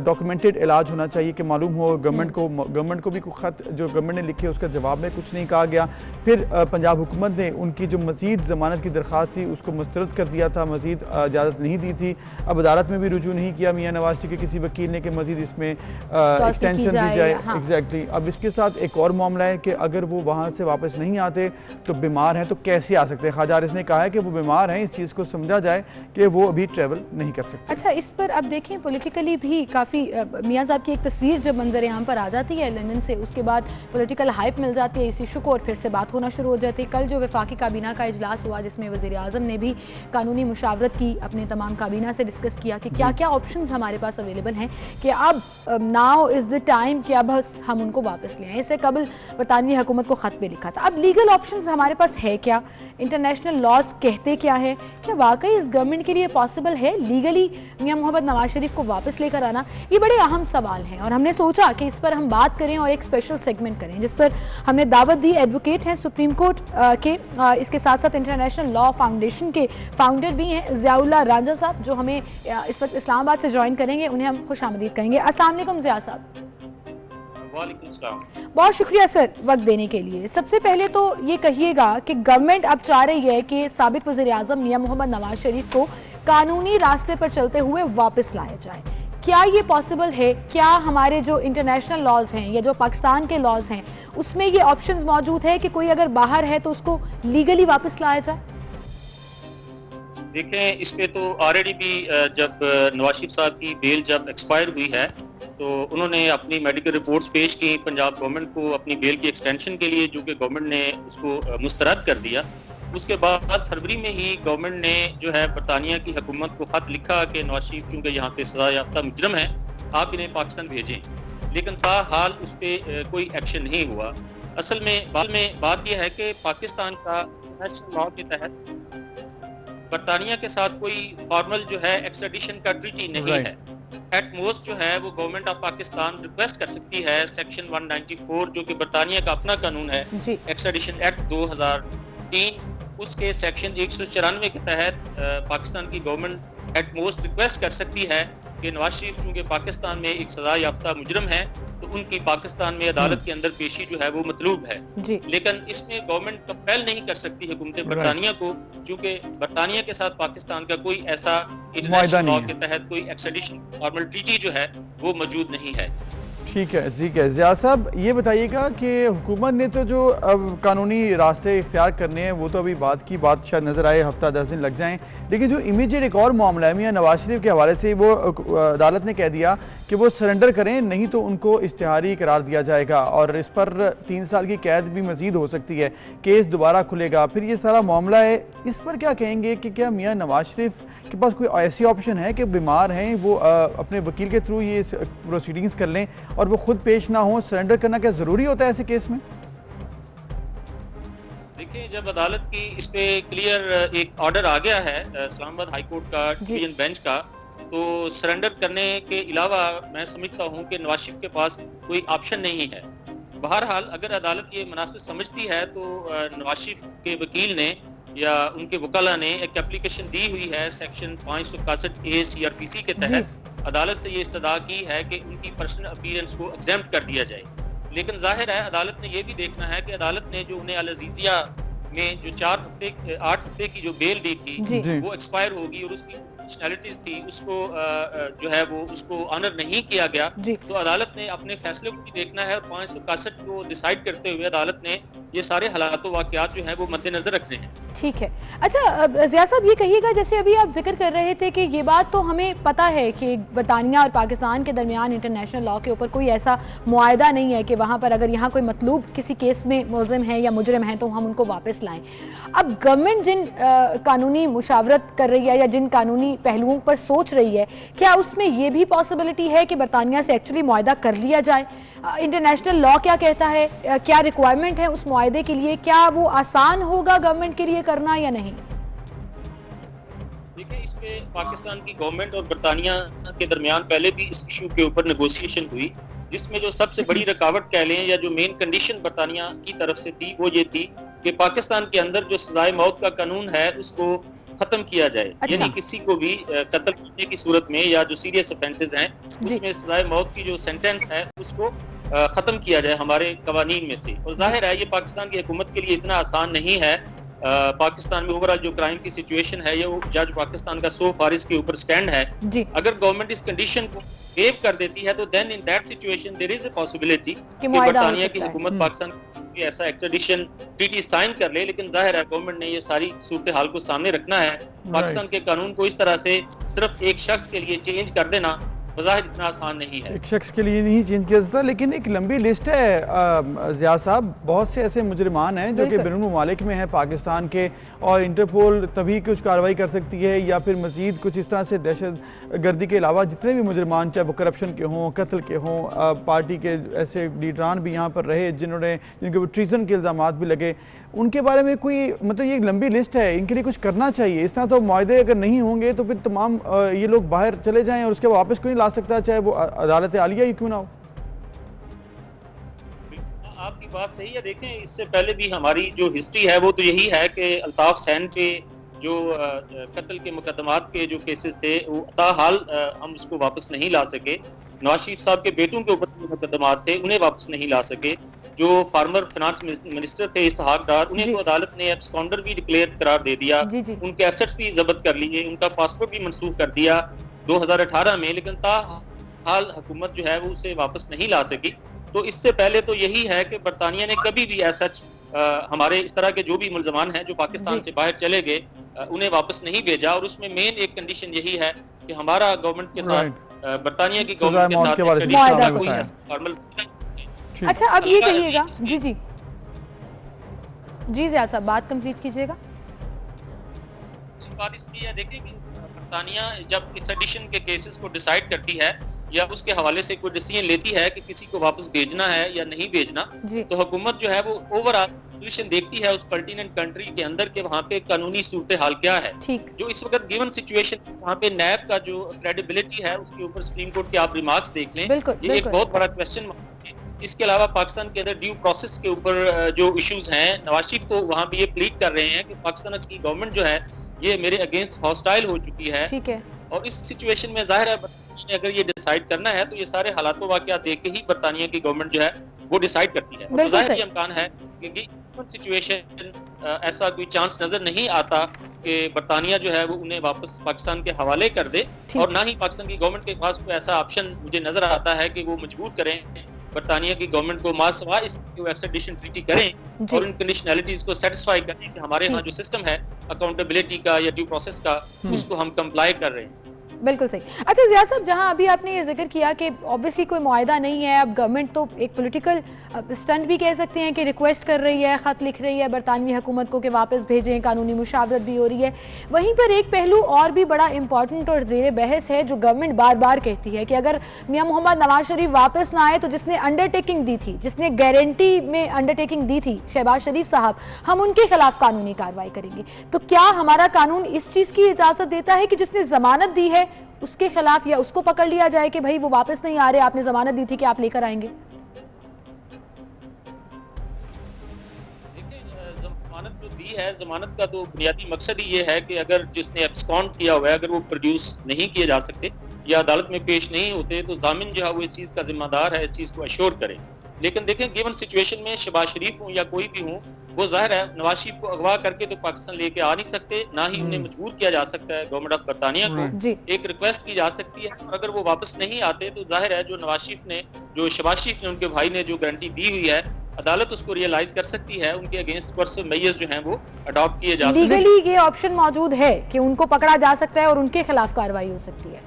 डॉक्यूमेंटेड इलाज होना चाहिए कि मालूम हो गवर्नमेंट को भी कोई ख़त जो गवर्नमेंट ने लिखे उसका जवाब में कुछ नहीं कहा गया। फिर पंजाब हुकूमत ने उनकी जो मज़ीद ज़मानत की दरख्वास्त थी उसको मुस्तरद कर दिया था, मज़ीद इजाज़त नहीं दी थी। अब अदालत में भी रुजू नहीं किया मियाँ नवाज शरीफ के किसी वकील ने कि मज़ीद इसमें एक्सटेंशन दी जाए। एग्जैक्टली। अब इसके साथ एक और मामला है कि अगर वो वहाँ से वापस नहीं आते तो बीमार हैं तो कैसे आ सकते हैं। ख्वाजा हारिस ने कहा है कि वो बीमार हैं, इस चीज़ को समझा जाए कि वो अभी ट्रैवल नहीं कर सकते। अच्छा, इस पर अब देखें पॉलिटिकली भी काफ़ी मियाँ साहब की एक तस्वीर जब मंजर आम पर आ जाती है लंदन से, उसके बाद पॉलिटिकल हाइप मिल जाती है इस इशू को और फिर से बात होना शुरू हो जाती है। कल जो वफाकी काबीना का इजलास हुआ जिसमें वज़ीर आज़म ने भी कानूनी मुशावरत की, अपने तमाम काबीना से डिस्कस किया कि क्या क्या ऑप्शंस हमारे पास अवेलेबल हैं, कि अब नाउ इज़ द टाइम कि अब हम उनको वापस ले आएँ। इससे कबल बरतानवी हुकूमत को ख़त भी लिखा था। अब लीगल ऑप्शंस हमारे पास है क्या, इंटरनेशनल लॉज कहते क्या है, क्या वाकई इस गवर्नमेंट के लिए पॉसिबल है लीगली मियाँ मोहम्मद नवाज शरीफ को वापस लेकर आना। ये बड़े अहम सवाल हैं और हमने सोचा कि इस पर हम बात करें और एक स्पेशल सेगमेंट करें जिस पर हमने दावत दी। एडवोकेट हैं सुप्रीम कोर्ट के, इसके साथ साथ इंटरनेशनल लॉ फाउंडेशन के फाउंडर भी हैं ज़ियाउल्लाह रांझा साहब, जो हमें इस वक्त इस्लामाबाद से ज्वाइन करेंगे। उन्हें हम खुश आमदीद कहेंगे। अस्सलाम वालेकुम ज़िया साहब। बहुत शुक्रिया सर वक्त देने के लिए। सबसे पहले तो ये कहिएगा कि गवर्नमेंट अब चाह रही है कि साबिक वज़ीर आज़म मियाँ मोहम्मद नवाज शरीफ को कानूनी रास्ते पर चलते हुए वापस लाया जाए। क्या ये पॉसिबल है? क्या हमारे जो इंटरनेशनल लॉज हैं या जो पाकिस्तान के लॉज हैं उसमें ये ऑप्शंस मौजूद है कि कोई अगर बाहर है तो उसको लीगली वापस लाया जाए? देखें, इस पे तो ऑलरेडी भी जब नवाज शरीफ साहब की बेल जब एक्सपायर हुई है तो उन्होंने अपनी मेडिकल रिपोर्ट्स पेश की पंजाब गवर्नमेंट को अपनी बेल की एक्सटेंशन के लिए, जो कि गवर्नमेंट ने उसको मुस्तरद कर दिया। उसके बाद फरवरी में ही गवर्नमेंट ने जो है बरतानिया की हुकूमत को खत लिखा कि नवाज शरीफ चूँकि यहाँ पे सजा याफ्ता मुजरम है, आप इन्हें पाकिस्तान भेजें, लेकिन ताहाल उस पर कोई एक्शन नहीं हुआ। असल में बात यह है कि पाकिस्तान का इंटरनेशनल लॉ के तहत बरतानिया के साथ कोई फॉर्मल जो है एक्सट्रेडिशन का ट्रीटी नहीं है। एट मोस्ट जो है वो गवर्नमेंट ऑफ पाकिस्तान रिक्वेस्ट कर सकती है सेक्शन 194 जो कि बरतानिया का अपना कानून है, एक्सट्रेडिशन एक्ट 2003 उसके सेक्शन 194 के तहत पाकिस्तान की गवर्नमेंट एट मोस्ट रिक्वेस्ट कर सकती है कि नवाज शरीफ चूंकि पाकिस्तान में एक सजा याफ्ता मुजरम है तो उनकी पाकिस्तान में अदालत के अंदर पेशी जो है वो मतलूब है। लेकिन इसमें गवर्नमेंट कंपेल नहीं कर सकती हुकूमत बरतानिया को, क्योंकि बरतानिया के साथ पाकिस्तान का कोई ऐसा इंटरनेशनल लॉ के तहत कोई एक्सट्रेडिशन फॉर्मल ट्रीटी जो है वो मौजूद नहीं है। ठीक है ज़िया साहब, ये बताइएगा कि हुकूमत ने तो जो अब कानूनी रास्ते इख्तियार करने हैं वो तो अभी बात शायद नज़र आए, हफ्ता 10 दिन लग जाएं, लेकिन जो इमीडिएट एक और मामला है मियां नवाज शरीफ के हवाले से, वो अदालत ने कह दिया कि वो सरेंडर करें, नहीं तो उनको इश्तिहारी करार दिया जाएगा और इस पर 3 साल की कैद भी मजीद हो सकती है, केस दोबारा खुलेगा, फिर ये सारा मामला है। इस पर क्या कहेंगे कि क्या मियां नवाज शरीफ के पास कोई ऐसी ऑप्शन है कि बीमार हैं वो अपने वकील के थ्रू ये प्रोसीडिंग्स कर लें और वो खुद पेश ना हो? सरेंडर करना क्या ज़रूरी होता है ऐसे केस में? देखिए, जब अदालत की इस पे क्लियर एक ऑर्डर आ गया है इस्लामाबाद हाई कोर्ट का डिवीजन बेंच का, तो सरेंडर करने के अलावा मैं समझता हूं कि नवाज शरीफ के पास कोई ऑप्शन नहीं है। बहरहाल अगर अदालत ये मुनासिब समझती है तो नवाज शरीफ के वकील ने या उनके वकाला ने एक एप्लीकेशन दी हुई है सेक्शन 561A CRPC के तहत अदालत से ये इस्तदा की है कि उनकी पर्सनल अपीयरेंस को एग्जेम्प्ट कर दिया जाए। लेकिन जाहिर है अदालत ने ये भी देखना है कि अदालत ने जो उन्हें अल-अज़ीज़िया में जो 8 हफ्ते की जो बेल दी थी वो एक्सपायर होगी और उसकी नेशनैलिटीज थी उसको जो है वो उसको ऑनर नहीं किया गया, तो अदालत ने अपने फैसले को भी देखना है और 561 को डिसाइड करते हुए अदालत ने ये सारे हालात वाक़यात जो है वो मद्देनजर रखने हैं। ठीक है। अच्छा ज़िया साहब, ये कहिएगा जैसे अभी आप जिक्र कर रहे थे कि ये बात तो हमें पता है कि बरतानिया और पाकिस्तान के दरमियान इंटरनेशनल लॉ के ऊपर कोई ऐसा मुआहदा नहीं है कि वहाँ पर अगर यहाँ कोई मतलूब किसी केस में मुलजिम है या मुजरिम है तो हम उनको वापस लाएं। अब गवर्नमेंट जिन कानूनी मुशावरत कर रही है या जिन कानूनी पहलुओं पर सोच रही है, क्या उसमें ये भी पॉसिबिलिटी है कि बरतानिया से एक्चुअली मुआहदा कर लिया जाए? इंटरनेशनल लॉ क्या कहता है, क्या रिक्वायरमेंट है उस मुआहदे के लिए, क्या वो आसान होगा गवर्नमेंट के लिए करना या नहीं? देखिए, इस पे पाकिस्तान की गवर्नमेंट और बरतानिया के दरमियान पहले भी इस इशू के ऊपर नेगोशिएशन हुई, जिसमें जो सबसे बड़ी रुकावट कह लें या जो मेन कंडीशन बरतानिया की तरफ से थी वो ये थी कि पाकिस्तान के अंदर जो सजाए मौत का कानून है उसको खत्म किया जाए। यानी किसी को भी कत्ल करने की सूरत में या जो सीरियस ऑफेंसेस हैं उसमें सजाए मौत की जो सेंटेंस है उसको खत्म किया जाए हमारे कवानीन में से। और जाहिर है ये पाकिस्तान की हुकूमत के लिए इतना आसान नहीं है। पाकिस्तान में ओवरऑल जो क्राइम की सिचुएशन है ये जज पाकिस्तान का सो फार इसके ऊपर स्टैंड है। अगर गवर्नमेंट इस कंडीशन को वेव कर देती है तो then in that situation there is a possibility कि बरतानिया की हुकूमत पाकिस्तान ऐसा एक्सट्रेडिशन ट्रीटी साइन कर ले। लेकिन जाहिर है गवर्नमेंट ने ये सारी सूरत हाल को सामने रखना है। पाकिस्तान के कानून को इस तरह से सिर्फ एक शख्स के लिए चेंज कर देना बज़ाहिर इतना आसान नहीं है। एक शख्स के लिए नहीं चेंज किया जाता, लेकिन एक लंबी लिस्ट है ज़िया साहब, बहुत से ऐसे मुजरिमान हैं जो कि बैरून मुमालिक में हैं पाकिस्तान के, और इंटरपोल तभी कुछ कार्रवाई कर सकती है या फिर मज़ीद कुछ इस तरह से दहशत गर्दी के अलावा जितने भी मुजरिमान, चाहे वो करप्शन के हों, कत्ल के हों, पार्टी के ऐसे लीडरान भी यहाँ पर रहे जिनके ऊपर ट्रीजन के इल्ज़ाम भी लगे, उनके बारे में कोई मतलब ये एक लंबी लिस्ट है, इनके लिए कुछ करना चाहिए। इस तरह तो मुआहदे अगर नहीं होंगे तो फिर तमाम ये लोग बाहर चले जाएं और उसके वापस कोई नहीं ला सकता, चाहे वो अदालत आलिया ही क्यों ना हो। आपकी बात सही है। देखें, इससे पहले भी हमारी जो हिस्ट्री है वो तो यही है कि अल्ताफ सैन पे जो कत्ल के मुकदमात के जो केसेस थे वो ताहाल हम उसको वापस नहीं ला सके। नवाज शरीफ साहब के बेटों के ऊपर जो मुकदमात थे उन्हें वापस नहीं ला सके। जो फार्मर फाइनेंस मिनिस्टर थे इसहाक डार, उन्हें तो अदालत ने एब्सकॉन्डर भी डिक्लेयर करार दे दिया, उनके एसेट्स भी जब्त कर लिए, उनका पासपोर्ट भी मनसूख कर दिया 2018 में, लेकिन ताहाल हुकूमत जो है वो उसे वापस नहीं ला सकी। तो इससे पहले तो यही है कि बरतानिया ने कभी भी ऐसा हमारे इस तरह के जो भी मुलजमान हैं जो पाकिस्तान से बाहर चले गए उन्हें वापस नहीं भेजा। और उसमें मेन एक कंडीशन यही है कि हमारा गवर्नमेंट के साथ बरतानिया की गवर्नमेंट के साथ कोई फॉर्मल। अच्छा, अब ये कहिएगा जी ज़िया साहब, बात कंप्लीट कीजिएगा। बात इसलिए देखिए कि बरतानिया जब एक्सट्रेडिशन के केसेस को डिसाइड करती है या उसके हवाले से कोई डिसीजन लेती है कि किसी को वापस भेजना है या नहीं भेजना, तो हुकूमत जो है वो ओवरऑल सिचुएशन देखती है उस पर्टिनेंट कंट्री के अंदर के वहाँ पे कानूनी सूरत हाल क्या है। जो इस वक्त गिवन सिचुएशन वहाँ पे नैब का जो क्रेडिबिलिटी है उसके ऊपर सुप्रीम कोर्ट के आप रिमार्क्स देख लें, ये एक बहुत बड़ा क्वेश्चन है इसके अलावा पाकिस्तान के अंदर ड्यू प्रोसेस के ऊपर जो इश्यूज हैं, नवाज शरीफ तो वहाँ भी ये प्लीड कर रहे हैं कि पाकिस्तान की गवर्नमेंट जो है ये मेरे अगेंस्ट हॉस्टाइल हो चुकी है। ठीक है। और इस सिचुएशन में जाहिर है अगर ये डिसाइड करना है तो ये सारे हालातों वाकया देख के ही बरतानिया की गवर्नमेंट जो है वो डिसाइड करती है। तो जाहिर ये इम्कान है कि सिचुएशन ऐसा कोई चांस नजर नहीं आता कि बरतानिया जो है वो उन्हें वापस पाकिस्तान के हवाले कर दे, और ना ही पाकिस्तान की गवर्नमेंट के पास कोई ऐसा ऑप्शन मुझे नजर आता है कि वो मजबूर करें बरतानिया की गवर्नमेंट को मासवा इसकी एक्सट्रेडिशन ट्रीटी करें और इन कंडीशनैलिटीज को सेटिस्फाई करें कि हमारे यहाँ जो सिस्टम है अकाउंटेबिलिटी का या ड्यू प्रोसेस का उसको हम कंप्लाई कर रहे हैं। बिल्कुल सही। अच्छा ज़िया साहब, जहां अभी आपने ये जिक्र किया कि ऑब्वियसली कोई मुआहदा नहीं है, अब गवर्नमेंट तो एक पॉलिटिकल स्टंट भी कह सकते हैं कि रिक्वेस्ट कर रही है, ख़त लिख रही है बरतानवी हुकूमत को कि वापस भेजें, कानूनी मुशावरत भी हो रही है। वहीं पर एक पहलू और भी बड़ा इंपॉर्टेंट और ज़ेर बहस है जो गवर्नमेंट बार बार कहती है कि अगर मियां मोहम्मद नवाज शरीफ वापस ना आए तो जिसने अंडरटेकिंग दी थी, जिसने गारंटी में अंडरटेकिंग दी थी शहबाज शरीफ साहब, हम उनके खिलाफ कानूनी कार्रवाई करेंगे। तो क्या हमारा कानून इस चीज़ की इजाज़त देता है कि जिसने जमानत दी है उसके खिलाफ या उसको पकड़ लिया जाए कि भाई वो वापस नहीं आ रहे, आपने जमानत दी थी कि आप लेकर आएंगे? देखिए, जमानत जो दी है, जमानत का तो बुनियादी मकसद ही ये है कि अगर जिसने एब्सकॉन्ड किया हुआ है अगर वो प्रोड्यूस नहीं किए जा सकते या अदालत में पेश नहीं होते तो जामिन जो है वो इस चीज का जिम्मेदार है, इस चीज को अश्योर करे। लेकिन देखें, गिवन सिचुएशन में शहबाज शरीफ हो या कोई भी हो, वो जाहिर है नवाज शरीफ को अगवा करके तो पाकिस्तान लेके आ नहीं सकते, ना ही उन्हें मजबूर किया जा सकता है। गवर्नमेंट ऑफ बरतानिया को एक रिक्वेस्ट की जा सकती है, और अगर वो वापस नहीं आते तो जाहिर है जो नवाज शरीफ ने, जो शहबाज शरीफ ने उनके भाई ने जो गारंटी दी हुई है, अदालत उसको रियलाइज कर सकती है, उनके अगेंस्ट पर्सन मेजर्स जो हैं वो अडॉप्ट किए जा सकते हैं। लीगली ये ऑप्शन मौजूद है कि उनको पकड़ा जा सकता है और उनके खिलाफ कार्रवाई हो सकती है,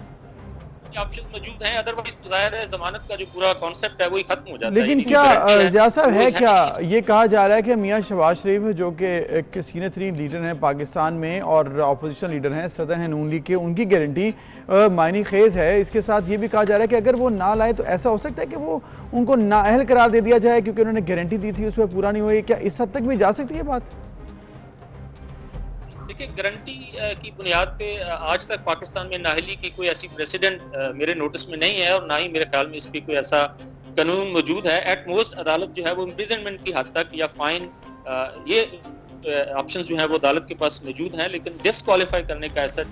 ऑप्शन मौजूद हैं। अदरवाइज तो जाहिर है जमानत का जो पूरा कॉन्सेप्ट है वही खत्म हो जाता है। लेकिन क्या ज़िया साहब है, क्या ये कहा जा रहा है कि मियां शहबाज शरीफ जो कि एक सीनियर तरीन लीडर हैं पाकिस्तान में और अपोजिशन लीडर हैं, सदर हैं नून लीग के, उनकी गारंटी मायनी खेज है। इसके साथ ये भी कहा जा रहा है कि अगर वो ना लाए तो ऐसा हो सकता है कि वो उनको नाअहल करार दे दिया जाए क्योंकि उन्होंने गारंटी दी थी उसमें पूरा नहीं हुई। क्या इस हद तक भी जा सकती है बात? देखिए, गारंटी की बुनियाद पे आज तक पाकिस्तान में नाअहली की कोई ऐसी प्रेसिडेंट मेरे नोटिस में नहीं है, और ना ही मेरे ख्याल में इस पर कोई ऐसा कानून मौजूद है। एट मोस्ट अदालत जो है वो इम्प्रिजनमेंट की हद तक या फाइन, ये ऑप्शंस जो है वो अदालत के पास मौजूद हैं, लेकिन डिस्क्वालीफाई करने का ऐसा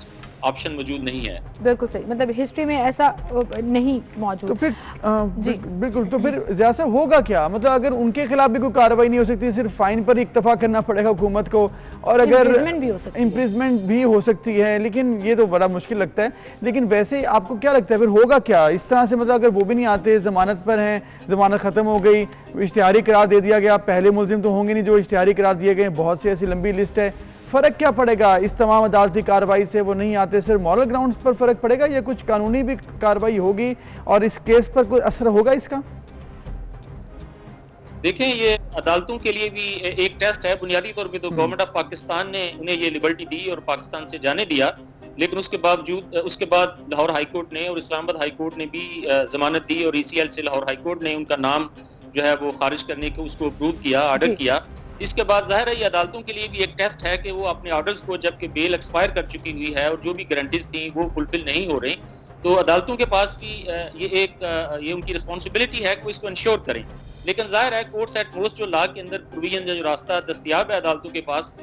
ऑप्शन मौजूद नहीं है। बिल्कुल सही, मतलब हिस्ट्री में ऐसा नहीं मौजूद। तो फिर बिल्कुल, तो फिर ज़िया साहब होगा क्या? मतलब अगर उनके खिलाफ भी कोई कार्रवाई नहीं हो सकती, सिर्फ फाइन पर इक्तफा करना पड़ेगा हुकूमत को, और अगर इम्प्रिजमेंट भी हो सकती है, लेकिन ये तो बड़ा मुश्किल लगता है। लेकिन वैसे आपको क्या लगता है फिर होगा क्या इस तरह से? मतलब अगर वो भी नहीं आते, जमानत पर हैं, जमानत खत्म हो गई, इश्तिहारी करार दे दिया गया, पहले मुलजिम तो होंगे नहीं जो इश्तिहारी करार दिए गए, बहुत सी ऐसी लंबी लिस्ट है, फ़र्क क्या पड़ेगा इस तमाम अदालती कार्रवाई से? वो नहीं आते, सिर्फ मॉरल ग्राउंड्स पर फ़र्क पड़ेगा या कुछ कानूनी भी कार्रवाई होगी और इस केस पर कोई असर होगा इसका? देखें, ये अदालतों के लिए भी एक टेस्ट है। बुनियादी तौर पे तो गवर्नमेंट ऑफ पाकिस्तान ने उन्हें ये लिबर्टी दी और पाकिस्तान से जाने दिया, लेकिन उसके बावजूद उसके बाद लाहौर हाई कोर्ट ने और इस्लामाबाद हाई कोर्ट ने भी जमानत दी, और ECL से लाहौर हाई कोर्ट ने उनका नाम जो है वो खारिज करने को उसको अप्रूव किया, ऑर्डर किया। इसके बाद जाहिर है ये अदालतों के लिए भी एक टेस्ट है कि वो अपने ऑर्डर्स को, जबकि बेल एक्सपायर कर चुकी हुई है और जो भी गारंटीज थी वो फुलफिल नहीं हो रही, तो अदालतों के पास भी ये उनकी रिस्पॉन्सिबिलिटी है कि इसको इंश्योर करें। लेकिन जाहिर है कोर्ट्स एट मोस्ट जो लॉ के अंदर प्रोविजन जो रास्ता दस्तयाब है अदालतों के पास,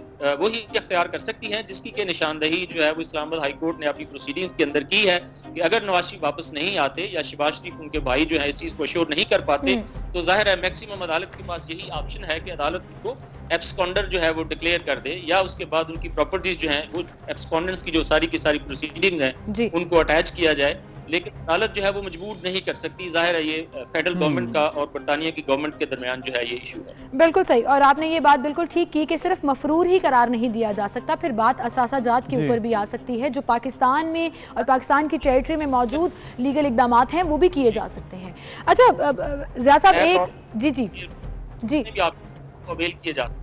वही इख्तियार कर सकती हैं, जिसकी के निशानदही जो है वो इस्लामाबाद हाई कोर्ट ने अपनी प्रोसीडिंग्स के अंदर की है कि अगर नवाज शरीफ वापस नहीं आते या शहबाज शरीफ उनके भाई जो है इस चीज को अश्योर नहीं कर पाते, तो जाहिर है मैक्सिमम अदालत के पास यही ऑप्शन है कि अदालत को एब्सकॉन्डर जो है वो डिक्लेयर कर दे, या उसके बाद उनकी प्रॉपर्टीज जो हैं वो एब्सकॉन्डेंस की जो सारी की सारी प्रोसीडिंग्स हैं उनको अटैच किया जाए। लेकिन अदालत जो है वो मजबूर नहीं कर सकती। जाहिर है ये फेडरल गवर्नमेंट का और बरतानिया की गवर्नमेंट के दरमियान जो है ये इशू है। बिल्कुल सही, और आपने ये बात बिल्कुल ठीक की कि सिर्फ मफरूर ही करार नहीं दिया जा सकता, फिर बात असासाजात के ऊपर भी आ सकती है, जो पाकिस्तान में और पाकिस्तान की टेरिटरी में मौजूद लीगल इकदामात हैं वो भी किए जा सकते हैं। अच्छा ज़िया साहब, एक जी अवेल किए जाते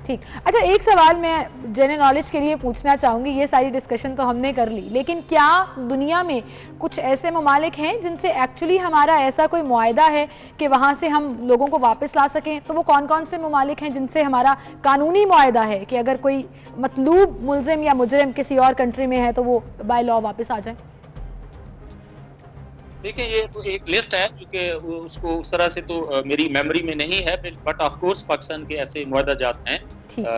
ठीक। अच्छा, एक सवाल मैं जनरल नॉलेज के लिए पूछना चाहूँगी, ये सारी डिस्कशन तो हमने कर ली, लेकिन क्या दुनिया में कुछ ऐसे ममालिक हैं जिनसे एक्चुअली हमारा ऐसा कोई मुआहदा है कि वहाँ से हम लोगों को वापस ला सकें? तो वो कौन कौन से ममालिक हैं जिनसे हमारा कानूनी मुआहदा है कि अगर कोई मतलूब मुलजिम या मुजरिम किसी और कंट्री में है तो वो बाय लॉ वापस आ जाए? देखिए ये तो एक लिस्ट है जो कि उसको उस तरह से तो मेरी मेमोरी में नहीं है, बट ऑफ कोर्स पाकिस्तान के ऐसे मुआहदा जात हैं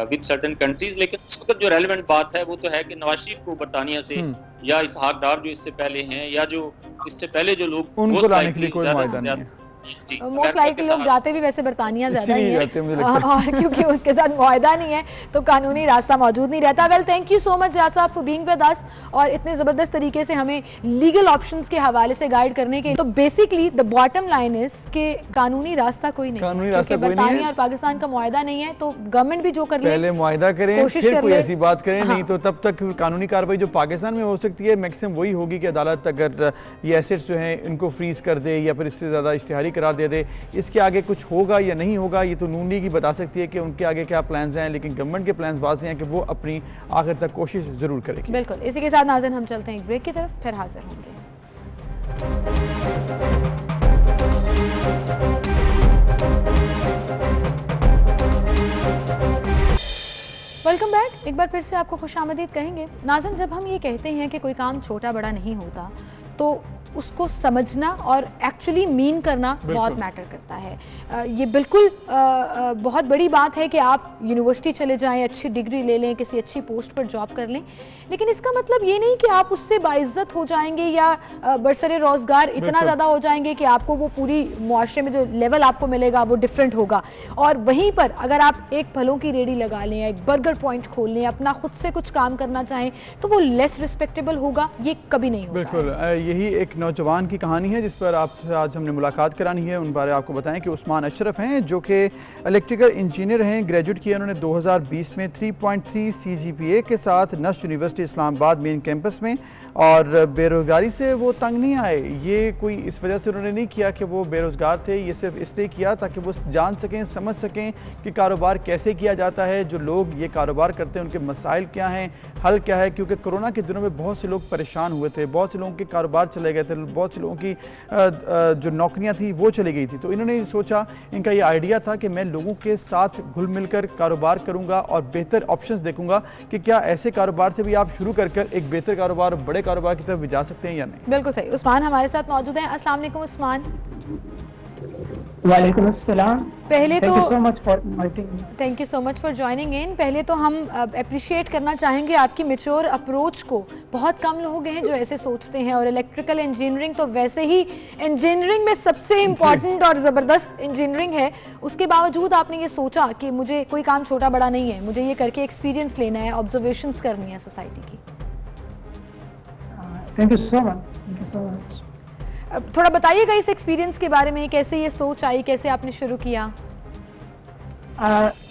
विद सर्टेन कंट्रीज। लेकिन इस वक्त जो रेलेवेंट बात है वो तो है कि नवाज शरीफ को बरतानिया से या इसहाक डार जो इससे पहले हैं या जो इससे पहले जो लोग उनको लाने के लिए कोई मुआहदा नहीं है। मोस्ट लाइकली लोग जाते भी वैसे बरतानिया ज्यादा ही है और क्योंकि उसके साथ मुआहदा नहीं है तो कानूनी रास्ता मौजूद नहीं रहता। Well thank you so much याद साहब फॉर बीइंग विद अस और इतने जबरदस्त तरीके से हमें लीगल ऑप्शंस के हवाले से गाइड करने के। तो basically the bottom line is कि कानूनी रास्ता कोई नहीं है, क्योंकि बरतानिया और पाकिस्तान का मुआहदा नहीं है। तो गवर्नमेंट भी जो कर ले पहले मुआहदा करें, कोशिश फिर कर कोई ले। ऐसी बात करें, नहीं तो तब तक कानूनी कार्रवाई जो पाकिस्तान में हो सकती है मैक्सिमम वही होगी कि अदालत अगर ये एसेट्स जो हैं इनको फ्रीज कर दे या फिर इससे ज़्यादा इश्तिहारी करार दे दे। इसके आगे कुछ होगा या नहीं होगा ये तो नून लीग ही बता सकती है कि उनके आगे क्या प्लान्स हैं, लेकिन गवर्नमेंट के प्लान्स वाज़ेह हैं कि वो अपनी आखिर तक कोशिश ज़रूर करेगी। बिल्कुल। इसी के साथ नाज़रीन हम चलते हैं एक ब्रेक की तरफ, फिर हाजिर होंगे। Welcome back. एक बार फिर से आपको खुशामदीद कहेंगे। नाज़रीन, जब हम ये कहते हैं कि कोई काम छोटा बड़ा नहीं होता तो उसको समझना और एक्चुअली मीन करना बहुत मैटर करता है। ये बिल्कुल बहुत बड़ी बात है कि आप यूनिवर्सिटी चले जाएं, अच्छी डिग्री ले लें, किसी अच्छी पोस्ट पर जॉब कर लें, लेकिन इसका मतलब ये नहीं कि आप उससे बाइज्जत हो जाएंगे या बरसरे रोज़गार इतना ज़्यादा हो जाएंगे कि आपको वो पूरी मुआशरे में जो लेवल आपको मिलेगा वो डिफरेंट होगा। और वहीं पर अगर आप एक फलों की रेडी लगा लें, एक बर्गर पॉइंट खोल लें, अपना खुद से कुछ काम करना चाहें तो वो लेस रिस्पेक्टेबल होगा, ये कभी नहीं होगा। बिल्कुल, यही एक नौजवान की कहानी है जिस पर आपसे आज हमने मुलाकात करानी है। उन बारे आपको बताएं कि उस्मान अशरफ हैं जो कि इलेक्ट्रिकल इंजीनियर हैं, ग्रेजुएट किया उन्होंने 2020 में 3.3 CGPA के साथ NUST university Islamabad main campus में। और बेरोज़गारी से वो तंग नहीं आए, ये कोई इस वजह से उन्होंने नहीं किया कि वो बेरोज़गार थे, ये सिर्फ इसलिए किया ताकि वो जान सकें, समझ सकें कि कारोबार कैसे किया जाता है, जो लोग ये कारोबार करते हैं उनके मसाइल क्या हैं, हल क्या है। क्योंकि कोरोना के दिनों में बहुत से लोग परेशान हुए थे, बहुत से लोगों के कारोबार चले गए थे, बहुत से लोगों की जो नौकरियां थी वो चली गई थी। तो इन्होंने सोचा, इनका ये आइडिया था कि मैं लोगों के साथ घुल मिलकर कारोबार करूंगा और बेहतर ऑप्शंस देखूंगा कि क्या ऐसे कारोबार से भी आप शुरू कर एक बेहतर कारोबार, बड़े कारोबार की तरफ भी जा सकते हैं या नहीं। बिल्कुल सही। उस्मान हमारे साथ मौजूद हैं। अस्सलाम वालेकुम उस्मान। वालेकुम अस्सलाम। पहले तो thank you so much for joining in. पहले तो हम अप्रिशिएट करना चाहेंगे आपकी मैच्योर अप्रोच को। बहुत कम लोग हैं जो ऐसे सोचते हैं और इलेक्ट्रिकल इंजीनियरिंग तो वैसे ही इंजीनियरिंग में सबसे इम्पॉर्टेंट और ज़बरदस्त इंजीनियरिंग है, उसके बावजूद आपने ये सोचा कि मुझे कोई काम छोटा बड़ा नहीं है, मुझे ये करके एक्सपीरियंस लेना है, ऑब्जर्वेशंस करनी है सोसाइटी की। Thank you so much. थोड़ा बताइएगा इस एक्सपीरियंस के बारे में, कैसे ये सोच आई, कैसे आपने शुरू किया?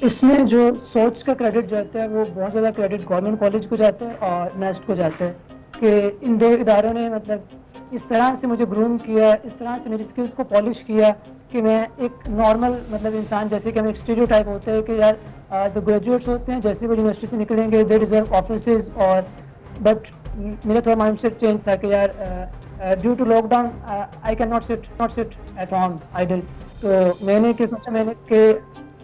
इसमें जो सोच का क्रेडिट जाता है वो बहुत ज़्यादा क्रेडिट गवर्नमेंट कॉलेज को जाता है और नेस्ट को जाता है कि इन दो इदारों ने मतलब इस तरह से मुझे ग्रूम किया, इस तरह से मेरी स्किल्स को पॉलिश किया कि मैं एक नॉर्मल मतलब इंसान, जैसे कि हम एक स्टीरियोटाइप होता है कि यार जो ग्रेजुएट्स होते हैं जैसे वो यूनिवर्सिटी से निकलेंगे दे डिजर्व ऑफिसेज, और बट मेरा थोड़ा माइंडसेट चेंज था कि यार due to lockdown I can not sit at home idle. तो मैंने क्या सोचा, मैंने कि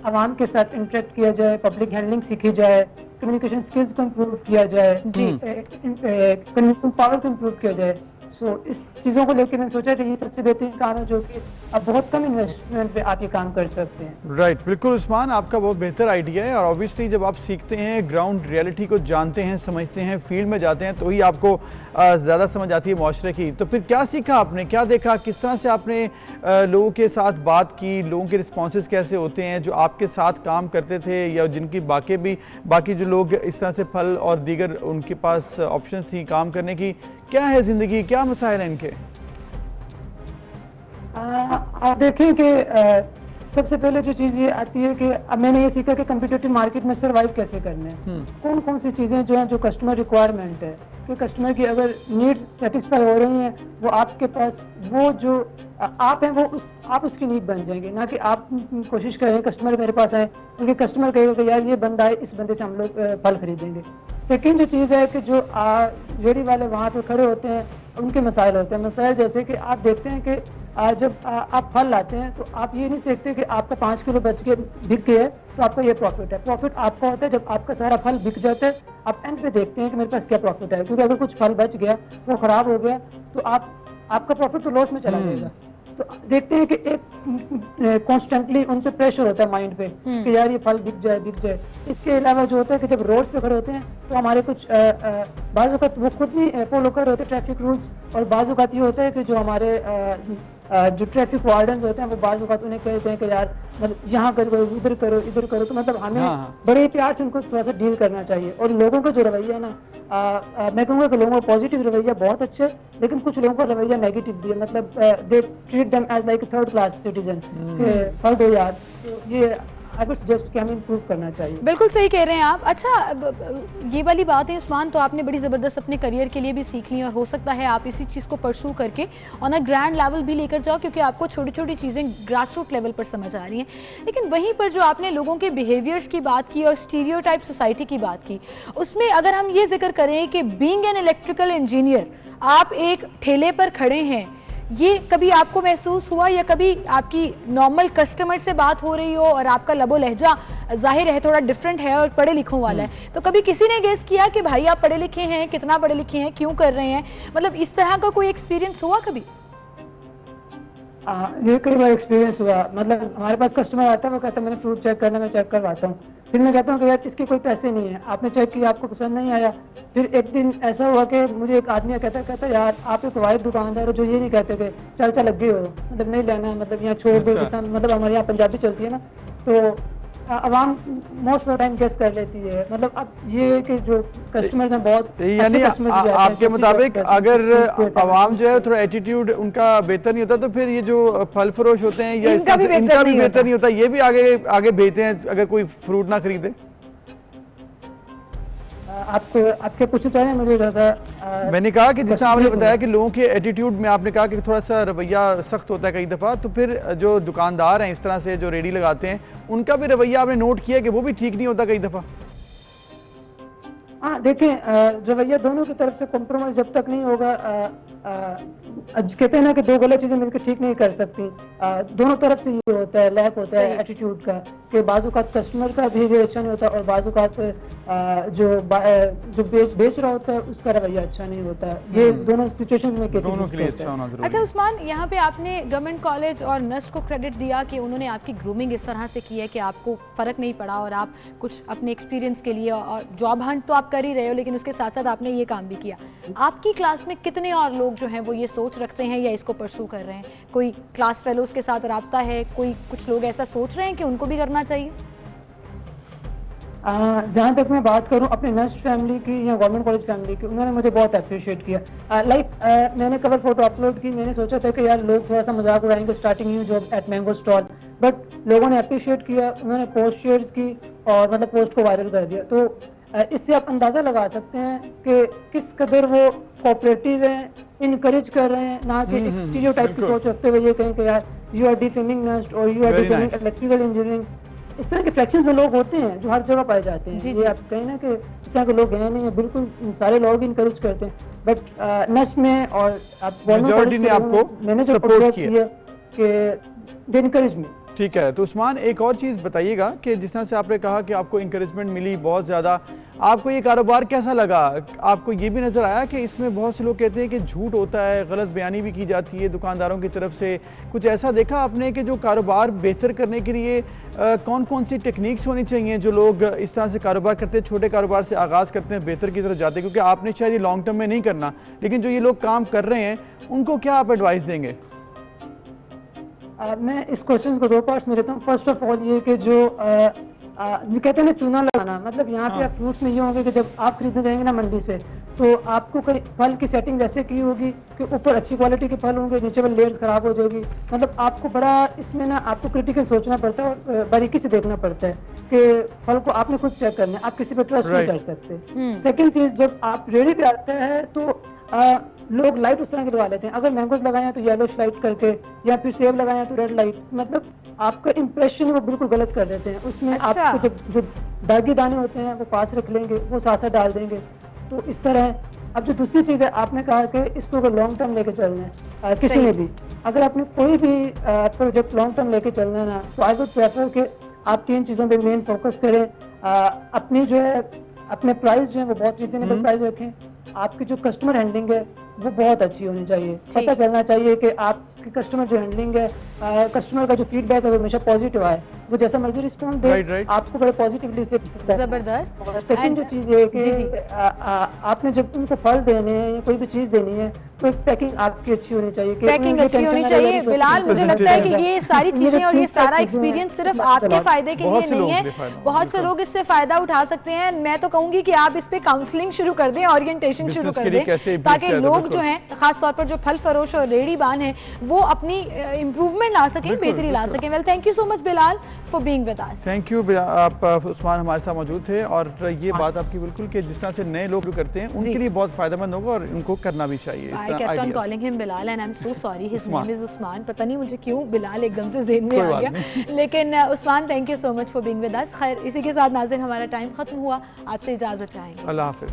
आवाम के साथ इंटरेक्ट किया जाए, पब्लिक हैंडलिंग सीखी जाए, कम्युनिकेशन स्किल्स को इम्प्रूव किया जाए, कन्विंसिंग पावर को इम्प्रूव किया जाए। सो इस चीज़ों को लेकर मैंने सोचा कि ये सबसे बेहतरीन काम है जो कि अब बहुत कम इन्वेस्टमेंट पे आप ये काम कर सकते हैं। राइट, बिल्कुल उस्मान, आपका बहुत बेहतर आइडिया है। और ऑब्वियसली जब आप सीखते हैं, ग्राउंड रियलिटी को जानते हैं, समझते हैं, फील्ड में जाते हैं, तो ही आपको ज़्यादा समझ आती है मुआशरे की। तो फिर क्या सीखा आपने, क्या देखा, किस तरह से आपने लोगों के साथ बात की, लोगों के रिस्पॉन्सेज कैसे होते हैं जो आपके साथ काम करते थे या जिनकी बाकी जो लोग इस तरह से फल और दीगर उनके पास ऑप्शन थी काम करने की, क्या है ज़िंदगी, क्या मसाइल हैं इनके? आप देखें कि सबसे पहले जो चीज़ ये आती है कि अब मैंने ये सीखा कि कम्पिटिटिव मार्केट में सर्वाइव कैसे करना है, कौन कौन सी चीज़ें जो हैं जो कस्टमर रिक्वायरमेंट है, कि कस्टमर की अगर नीड्स सेटिस्फाई हो रही हैं वो आपके पास वो जो आप हैं वो आप उसकी नीड बन जाएंगे, ना कि आप कोशिश करें कस्टमर मेरे पास आए, उनके कस्टमर कहेगा कि यार ये बंदा है, इस बंदे से हम लोग फल खरीदेंगे। सेकेंड जो चीज़ है कि जो रेडी वाले वहाँ पे खड़े होते हैं उनके मसाइल होते हैं। मसाइल जैसे कि आप देखते हैं कि जब आप फल लाते हैं तो आप ये नहीं देखते कि आपका 5 किलो बच के बिक गया है तो आपका ये प्रॉफिट है। प्रॉफिट आपका होता है जब आपका सारा फल बिक जाता है, आप एंड पे देखते हैं कि मेरे पास क्या प्रॉफिट है, क्योंकि अगर कुछ फल बच गया, वो ख़राब हो गया, तो आप आपका प्रॉफिट तो लॉस में चला जाएगा। तो देखते हैं कि एक कॉन्स्टेंटली उन पे प्रेशर होता है माइंड पे कि यार ये फल बिक जाए। इसके अलावा जो होता है कि जब रोड्स पे खड़े होते हैं तो हमारे कुछ बाज़ वक़्त वो खुद नहीं फॉलो कर रहे होते ट्रैफिक रूल्स, और बाज़ वक़्त ये होता है कि जो हमारे जो ट्रैफिक वार्डन्स होते हैं वो बाज़ वक़्त उन्हें कहते हैं कि यार मतलब यहाँ करो, इधर करो। तो मतलब हमें बड़े प्यार से उनको थोड़ा सा डील करना चाहिए। और लोगों का जो रवैया है ना, मैं कहूँगा कि लोगों का पॉजिटिव रवैया बहुत अच्छा है, लेकिन कुछ लोगों का रवैया नेगेटिव भी है। मतलब they treat them as like third class citizen, फल दो यार। तो ये आई वुड सजेस्ट कि हमें इम्प्रूव करना चाहिए। बिल्कुल सही कह रहे हैं आप। अच्छा, ये वाली बात है उस्मान, तो आपने बड़ी ज़बरदस्त अपने करियर के लिए भी सीख ली और हो सकता है आप इसी चीज़ को परसू करके ऑन अ ग्रैंड लेवल भी लेकर जाओ, क्योंकि आपको छोटी छोटी चीज़ें ग्रास रूट लेवल पर समझ आ रही हैं। लेकिन वहीं पर जो आपने लोगों के बिहेवियर्स की बात की और स्टीरियोटाइप सोसाइटी की बात की, उसमें अगर हम ये जिक्र करें कि बीइंग एन इलेक्ट्रिकल इंजीनियर आप एक ठेले पर खड़े हैं, ये कभी आपको महसूस हुआ या कभी आपकी नॉर्मल कस्टमर से बात हो रही हो और आपका लबो लहजा जाहिर है थोड़ा डिफरेंट है और पढ़े लिखों वाला है, तो कभी किसी ने गेस किया कि भाई आप पढ़े लिखे हैं, कितना पढ़े लिखे हैं, क्यों कर रहे हैं? मतलब इस तरह का कोई एक्सपीरियंस हुआ कभी? ये कई बार एक्सपीरियंस हुआ। मतलब हमारे पास कस्टमर आता है, वो कहता है मैंने फ्रूट चेक करना, मैं चेक करवाता हूँ। फिर मैं कहता हूँ कि यार इसके कोई पैसे नहीं है, आपने चेक किया, आपको पसंद नहीं आया। फिर एक दिन ऐसा हुआ कि मुझे एक आदमी कहता यार आप एक वाइट दुकानदार हो जो ये नहीं कहते कि चल लग गए हो, मतलब नहीं लेना, मतलब यहाँ छोड़ दो। मतलब हमारे यहाँ पंजाबी चलती है ना, तो आवाम मोस्ट ऑफ टाइम गेस कर लेती है। मतलब अब ये कि जो कस्टमर्स हैं बहुत यानी आपके मुताबिक अगर आवाम जो है थोड़ा एटीट्यूड उनका बेहतर नहीं होता, तो फिर ये जो फल फरोश होते हैं या इनका भी बेहतर नहीं होता, ये भी आगे भेजते हैं अगर कोई फ्रूट ना खरीदे। आपके पूछना चाहें मुझे ज़्यादा? मैंने कहा कि जिस आपने बताया कि लोगों के एटीट्यूड में आपने कहा कि थोड़ा सा रवैया सख्त होता है कई दफ़ा, तो फिर जो दुकानदार हैं इस तरह से जो रेडी लगाते हैं उनका भी रवैया आपने नोट किया कि वो भी ठीक नहीं होता कई दफ़ा? हाँ देखें, रवैया दोनों की तरफ से कॉम्प्रोमाइज जब तक नहीं होगा, कहते हैं ना कि दो गलत चीजें मिलकर ठीक नहीं कर सकती। दोनों तरफ से ये होता है, लैक होता है एटीट्यूड का, कि बाज़-औक़ात कस्टमर का बिहेवियर अच्छा नहीं होता और बाज़-औक़ात जो बेच रहा होता है उसका रवैया अच्छा नहीं होता। ये दोनों सिचुएशन में कैसे दोनों के लिए अच्छा होना जरूरी है। अच्छा उस्मान, यहाँ पे आपने गवर्नमेंट कॉलेज और नस्ट को क्रेडिट दिया कि उन्होंने आपकी ग्रूमिंग इस तरह से की है कि आपको फ़र्क नहीं पड़ा और आप कुछ अपने एक्सपीरियंस के लिए, और जॉब हंट तो आप कर ही रहे हो लेकिन उसके साथ साथ आपने ये काम भी किया। आपकी क्लास में कितने और लोग जो हैं वो ये सोच रखते हैं या इसको परसू कर रहे हैं? कोई क्लास फेलोज के साथ राब्ता है, कुछ लोग ऐसा सोच रहे हैं कि उनको भी करना चाहिए? जहाँ तक मैं बात करूँ अपने नस्ट फैमिली की या गवर्नमेंट कॉलेज फैमिली की, उन्होंने मुझे बहुत अप्रिशिएट किया। मैंने कवर फोटो अपलोड की, मैंने सोचा था कि यार लोग थोड़ा सा मजाक उड़ाएंगे starting new job at mango stall, but लोगों ने अप्रिशिएट किया, उन्होंने पोस्ट शेयर्स की और मतलब पोस्ट को वायरल कर दिया। तो इससे आप अंदाज़ा लगा सकते हैं कि किस कदर वो कोऑपरेटिव हैं, इनकरेज कर रहे हैं, ना कि एक स्टीरियोटाइप की सोच रखते हुए ये कहें कि यार यू आर डिफेमिंग नस्ट और you are defaming electrical engineering. इस तरह के फ्रैक्शंस में लोग होते हैं जो हर जगह पाए जाते हैं। ये आप कहें ना कि इस तरह के लोग हैं नहीं है, बिल्कुल सारे लोग इनकरेज करते हैं, बट नस्ट में और मैंने जो सपोर्ट किया कि इनकरेज में। ठीक है, तो उस्मान एक और चीज़ बताइएगा कि जिस तरह से आपने कहा कि आपको इंकरेजमेंट मिली बहुत ज़्यादा, आपको ये कारोबार कैसा लगा? आपको ये भी नज़र आया कि इसमें बहुत से लोग कहते हैं कि झूठ होता है, गलत बयानी भी की जाती है दुकानदारों की तरफ से, कुछ ऐसा देखा आपने कि जो कारोबार बेहतर करने के लिए कौन कौन सी टेक्निक्स होनी चाहिए जो लोग इस तरह से कारोबार करते हैं, छोटे कारोबार से आगाज़ करते हैं, बेहतर की तरफ जाते हैं? क्योंकि आपने शायद ये लॉन्ग टर्म में नहीं करना, लेकिन जो ये लोग काम कर रहे हैं उनको क्या आप एडवाइस देंगे? मैं इस क्वेश्चन को दो पार्ट्स में लेता हूँ। फर्स्ट ऑफ ऑल ये कि जो कहते हैं ना चूना लगाना, मतलब यहाँ पे आप फ्रूट्स में ये होंगे कि जब आप खरीदने जाएंगे ना मंडी से, तो आपको कई फल की सेटिंग ऐसे की होगी कि ऊपर अच्छी क्वालिटी के फल होंगे, नीचे वाली लेयर्स खराब हो जाएगी। मतलब आपको बड़ा इसमें ना आपको क्रिटिकल सोचना पड़ता है और बारीकी से देखना पड़ता है कि फल को आपने खुद चेक करना है, आप किसी पर ट्रस्ट नहीं कर सकते। सेकेंड चीज, जब आप रेडी पे आते हैं तो लोग लाइट उस तरह की लगा लेते हैं। अगर मैंगोज लगाए हैं तो येलो लाइट करके, या फिर सेब लगाए हैं तो रेड लाइट, मतलब आपका इंप्रेशन वो बिल्कुल गलत कर देते हैं। उसमें आपको जो दागी दाने होते हैं वो पास रख लेंगे, वो साथ साथ डाल देंगे, तो इस तरह है। अब जो दूसरी चीज़ है, आपने कहा कि इसको अगर लॉन्ग टर्म लेके चलना है किसी ने भी, अगर आपने कोई भी प्रोजेक्ट लॉन्ग टर्म लेके चलना है ना, तो आई वुड प्रेफर कि आप 3 चीज़ों पे मेन फोकस करें। अपनी जो है अपने प्राइस जो है वो बहुत रीजनेबल प्राइस रखें, आपकी जो कस्टमर हैंडलिंग है वो बहुत अच्छी होनी चाहिए। पता चलना चाहिए कि आपकी कस्टमर जो हैंडलिंग है, कस्टमर का जो फीडबैक है वो हमेशा पॉजिटिव आए, वो जैसा मर्जी रिस्पॉन्स दे आपको बड़े पॉजिटिवली से जबरदस्त। और सेकंड जो चीज़ है कि आपने जब उनको फल देने हैं या कोई भी चीज़ देनी है तो पैकिंग आपकी अच्छी होनी चाहिए, पैकिंग अच्छी होनी चाहिए। बिलाल, मुझे लगता है कि ये सारी चीजें और ये सारा एक्सपीरियंस सिर्फ आपके फायदे के लिए नहीं है, बहुत से लोग इससे फायदा उठा सकते हैं। मैं तो कहूंगी कि आप इस पे काउंसलिंग शुरू कर दें, ओरिएंटेशन शुरू कर दें, ताकि लोग जो हैं, खासतौर पर जो फल फरोश और रेहड़ीबान है, वो अपनी इम्प्रूवमेंट ला सकें, बेहतरी ला सकें। Well, thank you so much Bilal for being with us. Thank you. आप उस्मान हमारे साथ मौजूद थे और ये बात आपकी बिल्कुल कि जिस तरह से नए लोग करते हैं उनके लिए बहुत फायदेमंद होगा और उनको करना भी चाहिए। I kept on calling him Bilal and I'm so sorry, his name is Usman। पता नहीं मुझे क्यों बिलाल एकदम से ज़हन में आ गया, लेकिन Usman, thank you so much for being with अस। खैर, इसी के साथ नाज़रीन हमारा टाइम खत्म हुआ, आपसे इजाज़त चाहेंगे। अल्लाह हाफिज़।